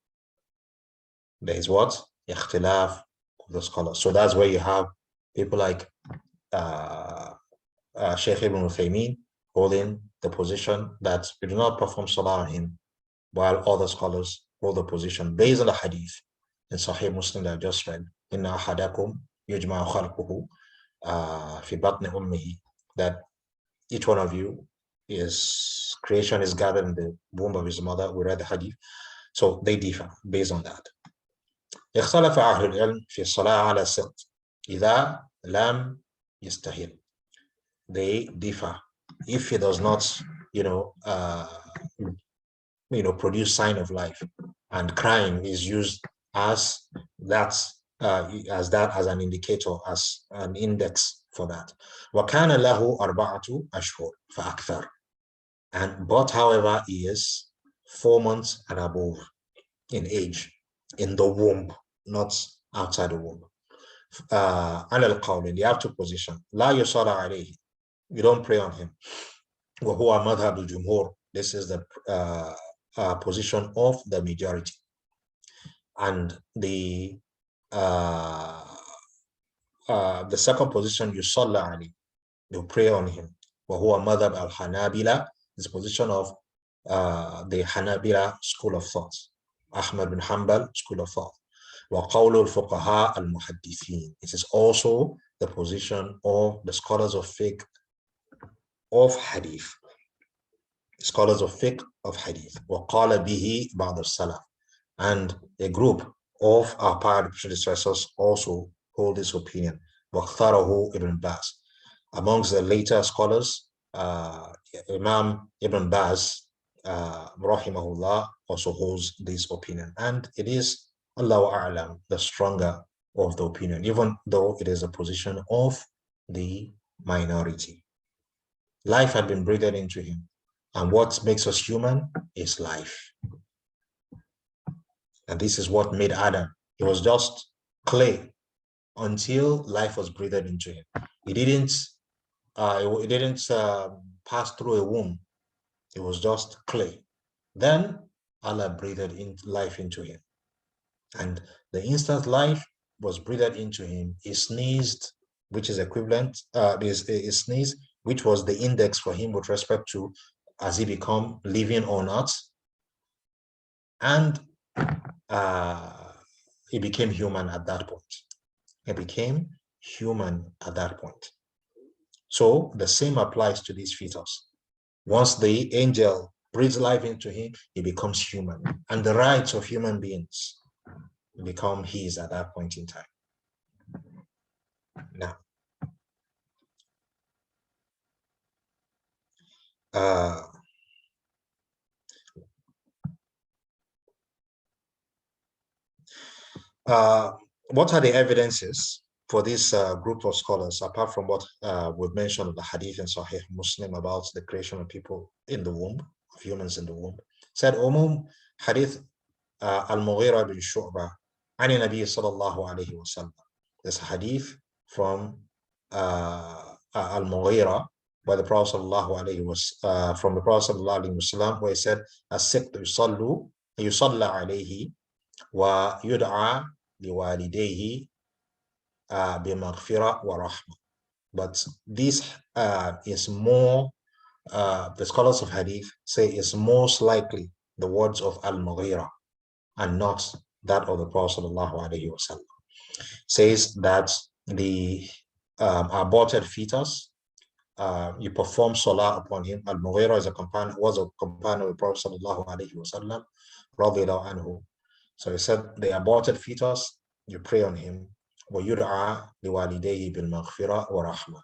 There is what? Ikhtilaf of the scholars. So that's where you have people like Sheikh ibn Uthaymeen holding the position that we do not perform salah on him, while other scholars hold the position based on the hadith in Sahih Muslim that I just read, Inna ahadakum yujma'u khalquhu fi batni ummihi, that each one of you, his creation is gathered in the womb of his mother. We read the hadith. So they differ based on that. اختلف أهل العلم في الصلاة على السقط إذا لم يستهل. They differ if he does not, produce sign of life, and crying is used as an indicator, as an index for that. وكان له 4 أشهر فأكثر. But however, he is 4 months and above in age, in the womb, not outside the womb. على القول, you have to position. لا يصلى عليه. You don't pray on him. وهو مذهب الجمهور. This is the position of the majority. And the second position, يصلى عليه. You pray on him. وهو مذهب الحنابلة. This position of the Hanabila school of thought. Ahmad bin Hanbal school of thought. وقول الفقهاء المحدثين. It is also the position of the scholars of fiqh of hadith. Scholars of fiqh of hadith. وقال به بعض السلف. And a group of our prior predecessors also hold this opinion. واختاره ابن باز. Amongst the later scholars, Imam Ibn Baz, rahimahullah, also holds this opinion. And it is, Allahu A'lam, the stronger of the opinion, even though it is a position of the minority. Life had been breathed into him. And what makes us human is life. And this is what made Adam. He was just clay until life was breathed into him. It didn't pass through a womb. It was just clay. Then Allah breathed life into him. And the instant life was breathed into him, he sneezed, which is equivalent, he sneezed, which was the index for him with respect to has he become living or not. And he became human at that point. He became human at that point. So the same applies to this fetus. Once the angel breathes life into him, he becomes human. And the rights of human beings become his at that point in time. Now, what are the evidences for this group of scholars, apart from what we've mentioned of the hadith in Sahih Muslim about the creation of people in the womb, of humans in the womb? Said, hadith al-Mughira bin Shu'bah, ani Nabi sallallahu alayhi wa sallam. There's a hadith from al-Mughira by the Prophet sallallahu alayhi wa sallam, from the Prophet sallallahu alayhi wa sallam, where he said, as-siqtu yusallu يصلى عليه ويدعى لوالديه بمغفرة ورحمة. But this is more, the scholars of Hadith say is most likely the words of Al-Mughira and not that of the Prophet ﷺ. Says that the aborted fetus, you perform salah upon him. Al-Mughira was a companion of the Prophet ﷺ, radiallahu anhu. So he said the aborted fetus, you pray on him. وَيُدْعَى لِوَالِدَيْهِ بِالْمَغْفِرَةِ وَرَحْمَةِ.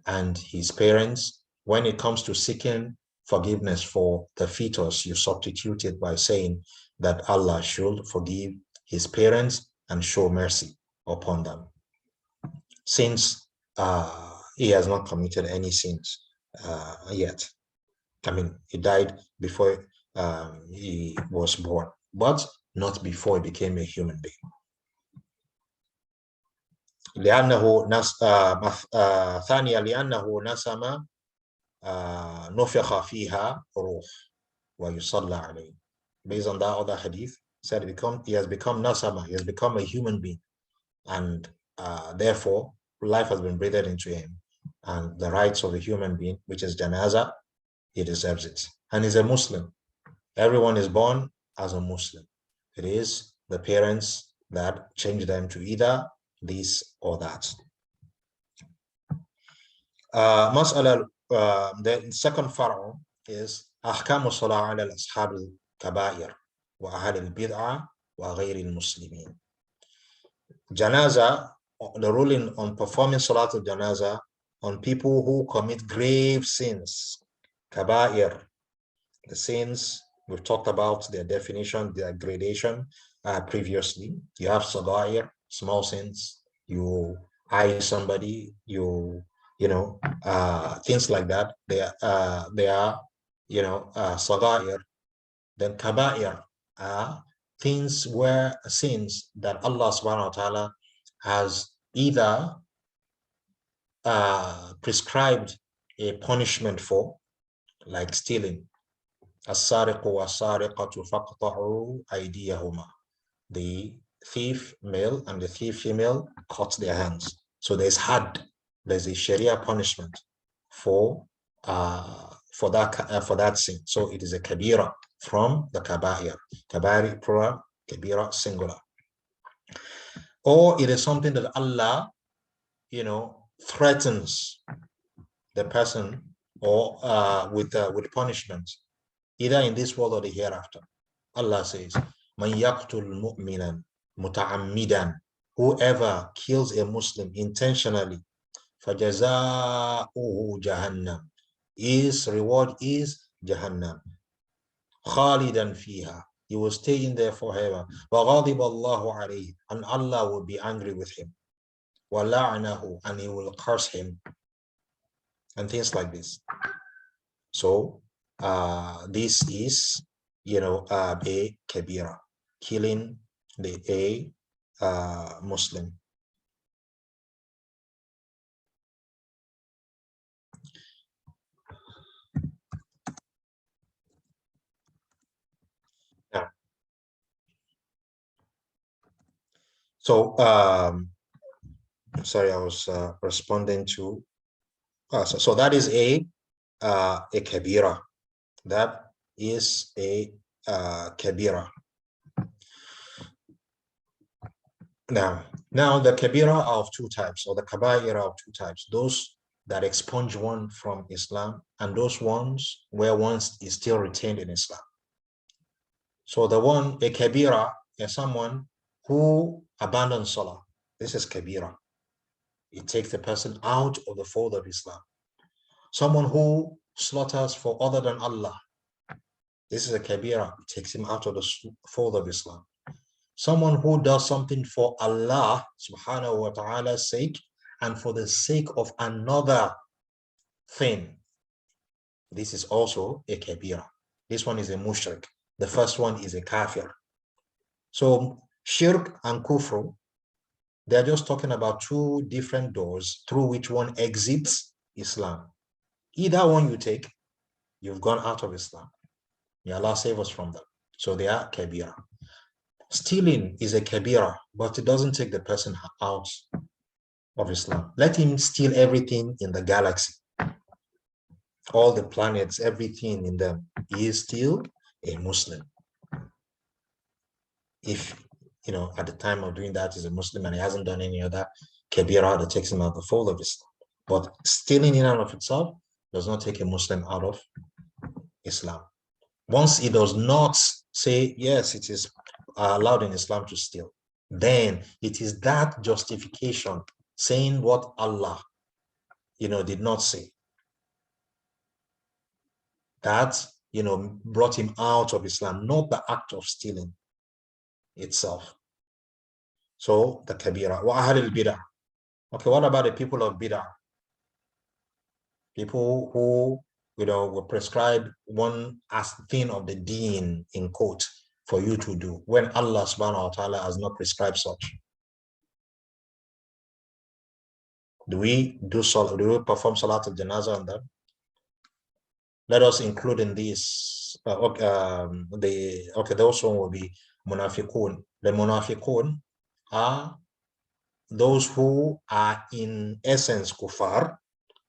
And his parents, when it comes to seeking forgiveness for the fetus, you substitute it by saying that Allah should forgive his parents and show mercy upon them. Since he has not committed any sins yet. I mean, he died before he was born, but not before he became a human being. ثانيا لأنه نسم نفخ فيها روح ويصلى عليه. Based on that other hadith, said he has become nasama, he has become a human being, and therefore life has been breathed into him, and the rights of a human being, which is janaza, he deserves it. And he's a Muslim. Everyone is born as a Muslim. It is the parents that change them to either this or that. The second far'u is أحكام الصلاة على أصحاب الكبائر وأهل البدعة وغير المسلمين. Janaza, the ruling on performing Salat al-Janaza on people who commit grave sins, kaba'ir, the sins, we've talked about their definition, their gradation previously. You have sagair, small sins, you eye somebody, things like that. They are sagair. Then kaba'ir are things where sins that Allah subhanahu wa ta'ala has either prescribed a punishment for, like stealing. السارق والسارقة فاقطعوا أيديهما. The thief male and the thief female cut their hands. So there's a Sharia punishment for that sin. So it is a kabira from the kaba'ir. Kabari plural, kabira singular. Or it is something that Allah, threatens the person or with punishment, either in this world or the hereafter. Allah says, "Man yaqtul mu'minan muta'ammidan." Whoever kills a Muslim intentionally, فَجَزَاؤُهُ جَهَنَّمْ. His reward is Jahannam. خَالِدًا فِيهَا. He will stay in there forever. وَغَضِبَ اللَّهُ عَلَيْهِ. And Allah will be angry with him. وَلَعْنَهُ. And he will curse him. And things like this. So, this is, a kabira, killing a Muslim. Yeah. So, sorry, I was responding to. So that is a kabira. That is a kabira. Now the kabira are of two types, or the kabaira are of two types. Those that expunge one from Islam, and those ones where one is still retained in Islam. So a kabira is someone who abandons salah. This is kabira. It takes the person out of the fold of Islam. Someone who slaughters for other than Allah. This is a kabira. It takes him out of the fold of Islam. Someone who does something for Allah subhanahu wa ta'ala's sake and for the sake of another thing. This is also a kabira. This one is a mushrik. The first one is a kafir. So shirk and kufr, they're just talking about two different doors through which one exits Islam. Either one you take, you've gone out of Islam. May Allah save us from them. So they are kabira. Stealing is a kabira, but it doesn't take the person out of Islam. Let him steal everything in the galaxy, all the planets, everything in them. He is still a Muslim. If, you know, at the time of doing that, he's a Muslim and he hasn't done any other kabira that takes him out of the fold of Islam. But stealing in and of itself does not take a Muslim out of Islam. Once he does not say, yes, it is allowed in Islam to steal, then it is that justification, saying what Allah, you know, did not say, that, you know, brought him out of Islam, not the act of stealing itself. So the kabira. Wa ahl al-bid'ah. Okay, what about the people of bid'ah? People who, you know, will prescribe one as thing of the deen, in quote, for you to do, when Allah subhanahu wa ta'ala has not prescribed such. Do we perform Salat al-Janazah on them? Let us include in this, those one will be munafiqun. The munafiqun are those who are in essence kuffar,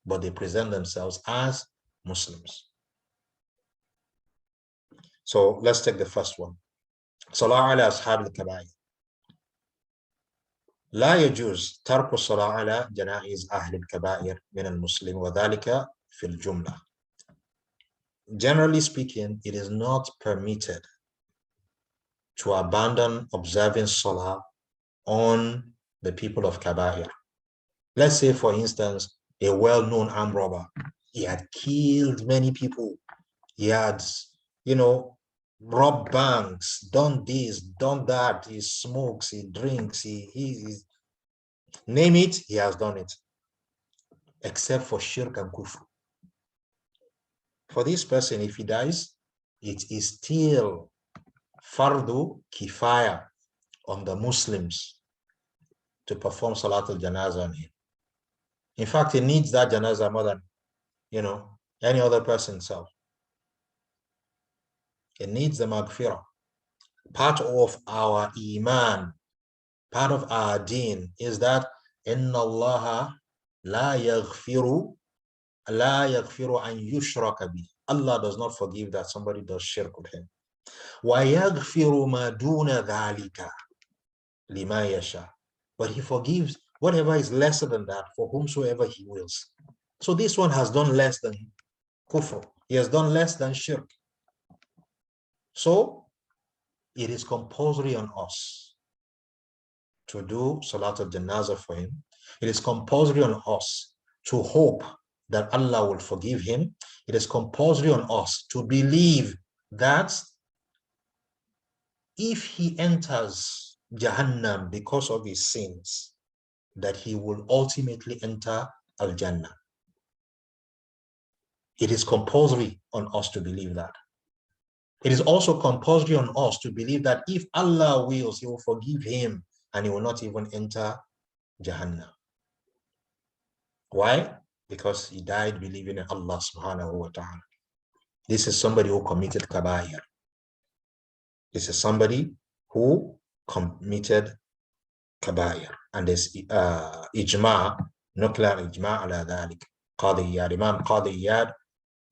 but they present themselves as Muslims. So let's take the first one. Salah ala ashab al-kabair. لا يجوز ترك الصلاة على جنائز أهل الكبائر من المسلم وذلك في الجملة. Generally speaking, it is not permitted to abandon observing Salah on the people of Kabair. Let's say, for instance, a well-known armed robber. He had killed many people. He had, you know, robbed banks, done this, done that. He smokes, he drinks, he name it, he has done it. Except for shirk and kufr. For this person, if he dies, it is still fardu kifaya on the Muslims to perform Salat al-Janazah on him. In fact, he needs that Janazah more than, you know, any other person himself. It needs the maghfirah. Part of our iman, part of our deen is that inna Allah la yaghfiru an yushraka bih. Allah does not forgive that somebody does shirk with him. Wa yaghfiru ma duna dhalika lima yasha. But he forgives whatever is lesser than that for whomsoever he wills. So this one has done less than kufr. He has done less than shirk. So it is compulsory on us to do Salat al-Janazah for him. It is compulsory on us to hope that Allah will forgive him. It is compulsory on us to believe that if he enters Jahannam because of his sins, that he will ultimately enter Al-Jannah. It is compulsory on us to believe that. It is also compulsory on us to believe that if Allah wills, he will forgive him and he will not even enter Jahannam. Why? Because he died believing in Allah subhanahu wa ta'ala. This is somebody who committed kabair. This is somebody who committed kabair. And there's ijma, nuclear ijma ala dhalik. Qadi Iyad, Imam Qadi Iyad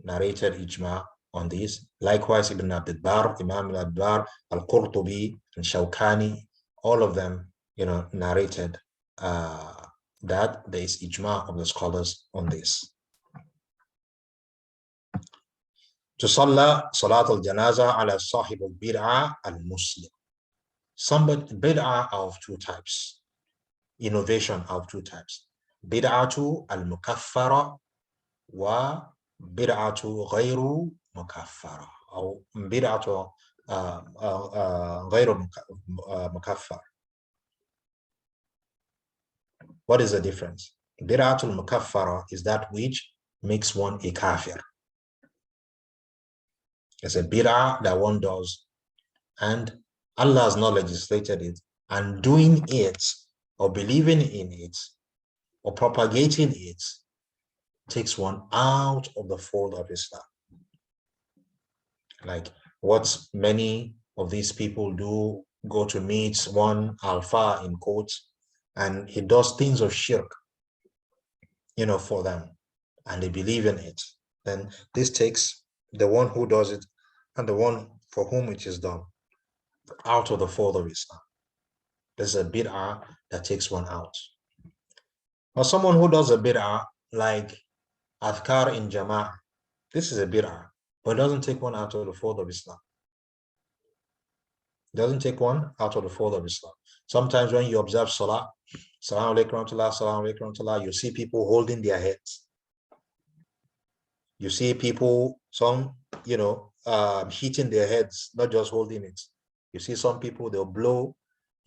narrated ijma on this. Likewise, Ibn Abd al-Bar, Imam al-Bar, Al-Qurtubi, and Shawkani, all of them, you know, narrated that there is ijma of the scholars on this. To Salat al-Janaza ala sahib al-bid'ah al-Muslim. Somebody, bid'ah of two types. Innovation of two types. Bid'atu al-mukaffara wa bid'atu ghayru mukaffara. Or bid'atu ghayru mukaffar. What is the difference? Bid'atul mukaffara is that which makes one a kafir. It's a bid'ah that one does, and Allah has not legislated it, and doing it or believing in it or propagating it takes one out of the fold of Islam. Like what many of these people do go to meet one alpha in quotes, and he does things of shirk, for them, and they believe in it, then this takes the one who does it and the one for whom it is done out of the fold of Islam. There's a bid'ah that takes one out. Or someone who does a bid'ah like Adhkar in Jama'ah, this is a bid'ah, but it doesn't take one out of the fold of Islam. It doesn't take one out of the fold of Islam. Sometimes when you observe Salah, Salaam alaikum rahmatullah, Salaam alaikum rahmatullah, you see people holding their heads. You see people, some, hitting their heads, not just holding it. You see some people, they'll blow,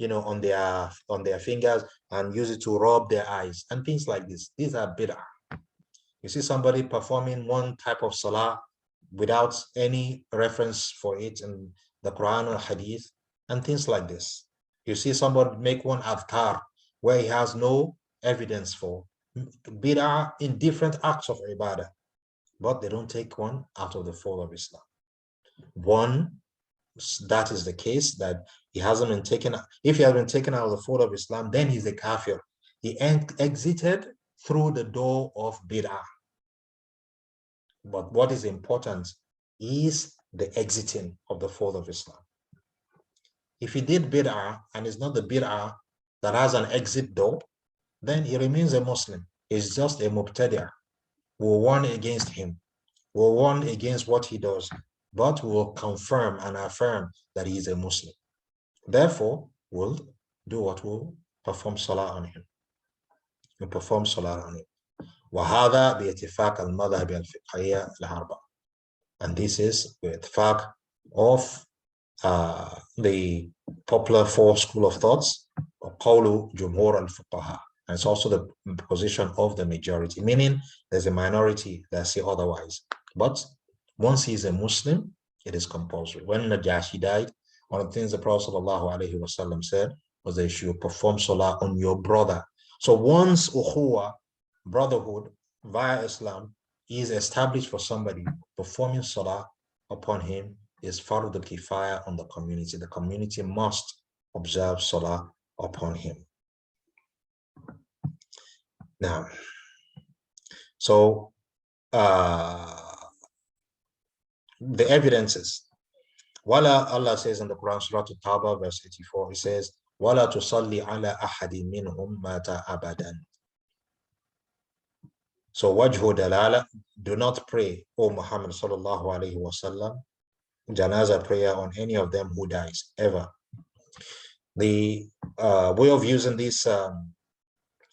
on their fingers and use it to rub their eyes and things like this. These are bid'ah. You see somebody performing one type of salah without any reference for it in the Quran or Hadith and things like this. You see somebody make one adhkar where he has no evidence for bid'ah in different acts of ibadah, but they don't take one out of the fold of Islam. One, that is the case, that he hasn't been taken. If he has been taken out of the fold of Islam, then he's a kafir. He exited through the door of bid'ah. But what is important is the exiting of the fold of Islam. If he did bid'ah and it's not the bid'ah that has an exit door, then he remains a Muslim. He's just a mubtadi'ah. We'll warn against him. We'll warn against what he does, but we'll confirm and affirm that he is a Muslim. Therefore, we'll do what? We'll perform salah on him. We'll perform salah on him. وهذا باتفاق المذهب الفقهية الأربعة. And this is the ittifaq of the popular four school of thoughts, قول جمهور الفقهاء. And it's also the position of the majority, meaning there's a minority that say otherwise. But once he's a Muslim, it is compulsory. When Najashi died, one of the things the Prophet ﷺ said was that you should perform salah on your brother. So once ukhuwa, brotherhood via Islam, is established for somebody, performing salah upon him is fardu kifaya on the community. The community must observe salah upon him. Now, so the evidences. Wala, Allah says in the Quran, Surah At-Tawbah, verse 84, it says, Wala tusalli ala ahadi minhum mata abadan. So wajhu dalala, do not pray, O Muhammad sallallahu alayhi wa sallam, janaza prayer on any of them who dies, ever. The way of using these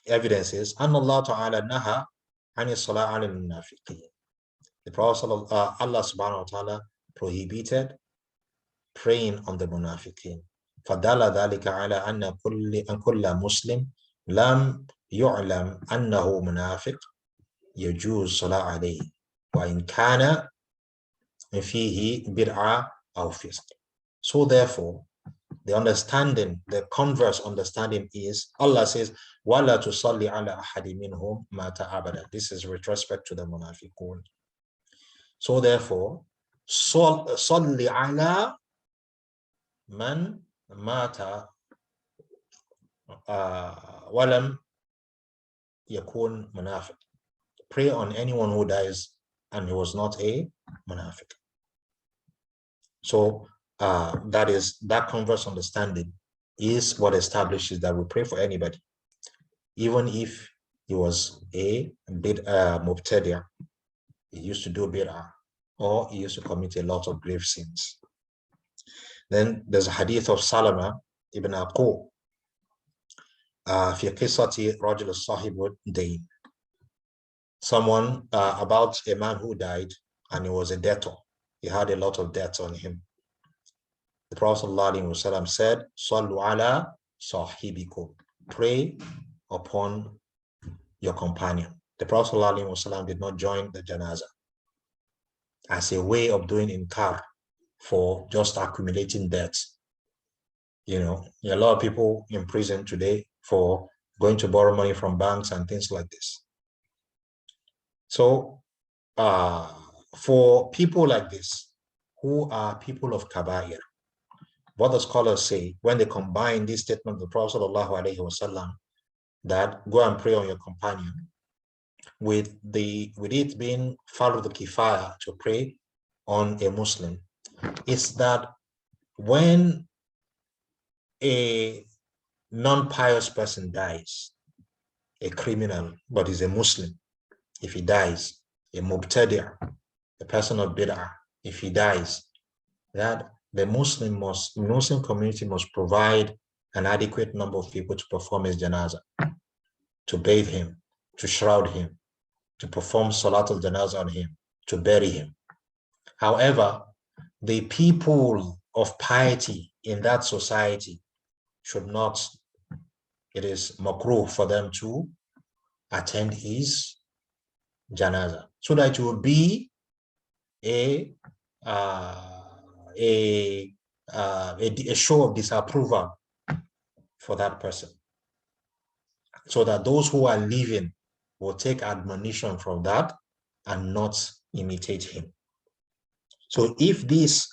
evidences, Anna Allah ta'ala naha ani salah ala munafiqeen. The Prophet Allah subhanahu wa ta'ala prohibited praying on the munafiqeen. فَدَلَ ذَلِكَ عَلَىٰ أَنَّ كُلَّ مُسْلِمٍ لَمْ يُعْلَمْ أَنَّهُ مُنَافِقٌ يَجُوزُ صَلَاةٌ عَلَيْهِ وَإِنْ كَانَ فِيهِ بِدْعَةٌ أَوْ فِسْقٌ. So therefore, the understanding, the converse understanding is, Allah says, وَلَا تُصَلِّ عَلَىٰ أَحَدٍ مِّنْهُمْ مَاتَ أَبَدًا. This is with respect to the munafiqun. So therefore, صَلِّ عَلَىٰ مَنْ مَاتَ وَلَمْ يَكُونْ مُنَافِقٌ. Pray on anyone who dies and he was not a munafiq. So that converse understanding is what establishes that we pray for anybody, even if he was a mubtadi'ah, he used to do bid'ah, or he used to commit a lot of grave sins. Then there's a hadith of Salama ibn Aqu في قصة رجل صاحب الدين. Someone about a man who died and he was a debtor. He had a lot of debts on him. The Prophet ﷺ said, Sallu ala sahibikum. Pray upon your companion. The Prophet ﷺ did not join the janazah as a way of doing inkar for just accumulating debts. You know, there are a lot of people in prison today for going to borrow money from banks and things like this. So for people like this, who are people of Khabaria, what the scholars say when they combine this statement of the Prophet ﷺ, that go and pray on your companion, with it being fardu kifaya to pray on a Muslim, is that when a non-pious person dies, a criminal, but is a Muslim, if he dies, a mubtadi', a person of bid'ah, if he dies, that the Muslim community must provide an adequate number of people to perform his janazah, to bathe him, to shroud him, to perform salat al-janazah on him, to bury him. However, the people of piety in that society should not, it is makruh for them to attend his janazah, so that it will be a show of disapproval for that person, so that those who are living will take admonition from that and not imitate him. So if this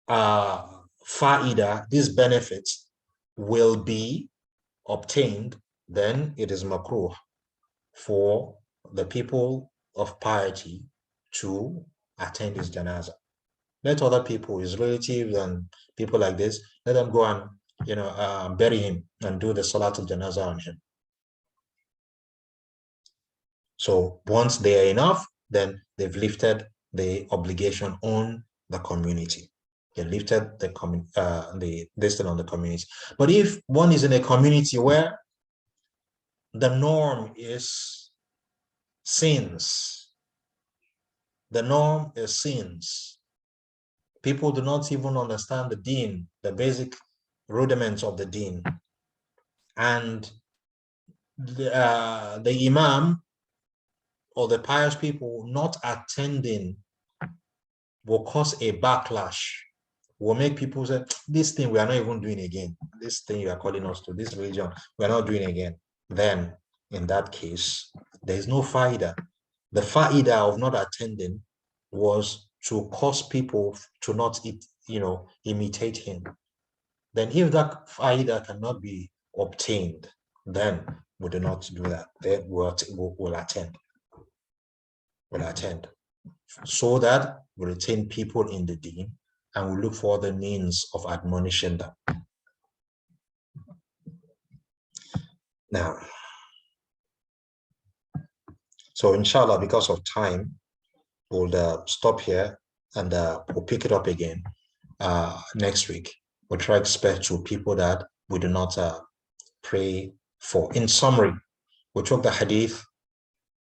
faida, these benefits will be obtained, then it is makruh for the people of piety to attend his janazah. Let other people, his relatives and people like this, let them go and bury him and do the salat al-janazah on him. So once they are enough, then they've lifted the obligation on the community. They lifted the distance on the community. But if one is in a community where the norm is sins, people do not even understand the deen, the basic rudiments of the deen, and the imam or the pious people not attending will cause a backlash, will make people say, this thing we are not even doing again, this thing you are calling us to, this religion we are not doing again. Then in that case, there is no faida. The faida of not attending was to cause people to not imitate him. Then if that faida cannot be obtained, then we do not do that. Then we'll attend. We'll attend, so that we retain people in the deen and we look for the means of admonishing them. Now, so inshallah, because of time, we'll stop here and we'll pick it up again next week. We'll try to spare to people that we do not pray for. In summary, we took the hadith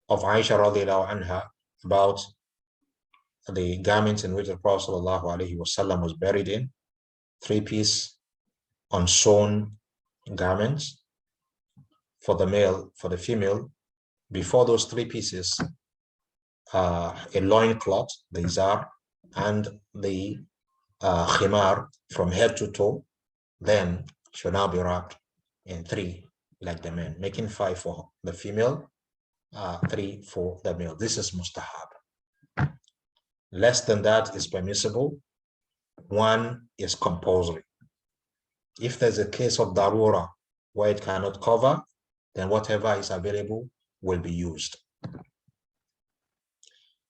of Aisha radiallahu anha about the garments in which the Prophet ﷺ was buried in, 3-piece unsewn garments for the male, for the female. Before those 3 pieces, a loincloth, the izar, and the khimar from head to toe, then should now be wrapped in 3 like the men, making 5 for the female, 3 for the male. This is mustahab. Less than that is permissible. 1 is compulsory. If there's a case of darura where it cannot cover, then whatever is available will be used.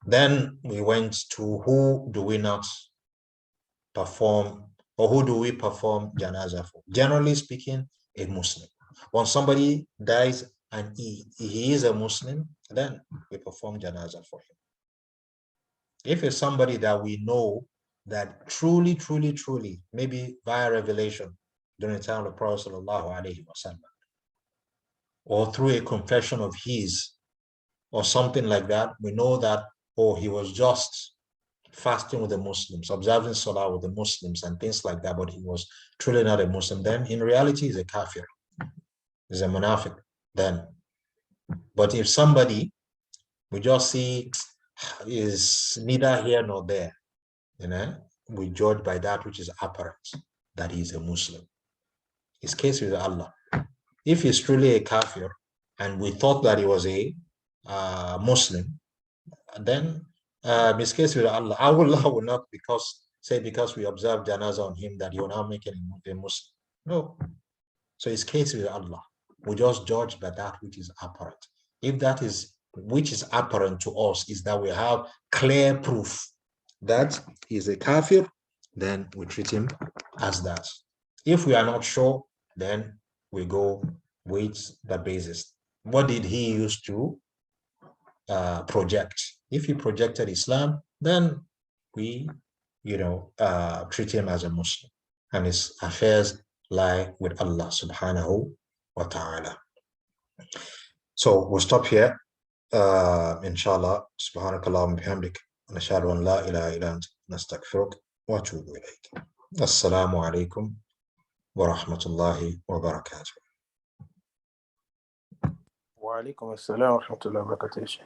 Then we went to who do we not perform, or who do we perform janazah for? Generally speaking, a Muslim. When somebody dies and he is a Muslim, then we perform janazah for him. If it's somebody that we know that truly, maybe via revelation during the time of the Prophet ﷺ, or through a confession of his, or something like that, we know that, oh, he was just fasting with the Muslims, observing Salah with the Muslims and things like that, but he was truly not a Muslim, then in reality he's a kafir, he's a munafiq then. But if somebody we just see is neither here nor there, we judge by that which is apparent, that he is a Muslim. His case with Allah. If he's truly a kafir and we thought that he was a Muslim, then his case with Allah will not, because say because we observe janazah on him that you're now making him a Muslim. No. So his case with Allah. We just judge by that which is apparent. If that is which is apparent to us is that we have clear proof that he's a kafir, then we treat him as that. If we are not sure, then we go with the basis. What did he use to project? If he projected Islam, then we, treat him as a Muslim, and his affairs lie with Allah subhanahu wa ta'ala. So we'll stop here. Inshallah, subhanakallahumma bihamdik, nashhadu an la ilaha illa anta, nastaghfiruka wa atubu ilayk. Assalamu alaikum wa rahmatullahi wa barakatuh. Wa alaikum assalam wa rahmatullahi wa barakatuh.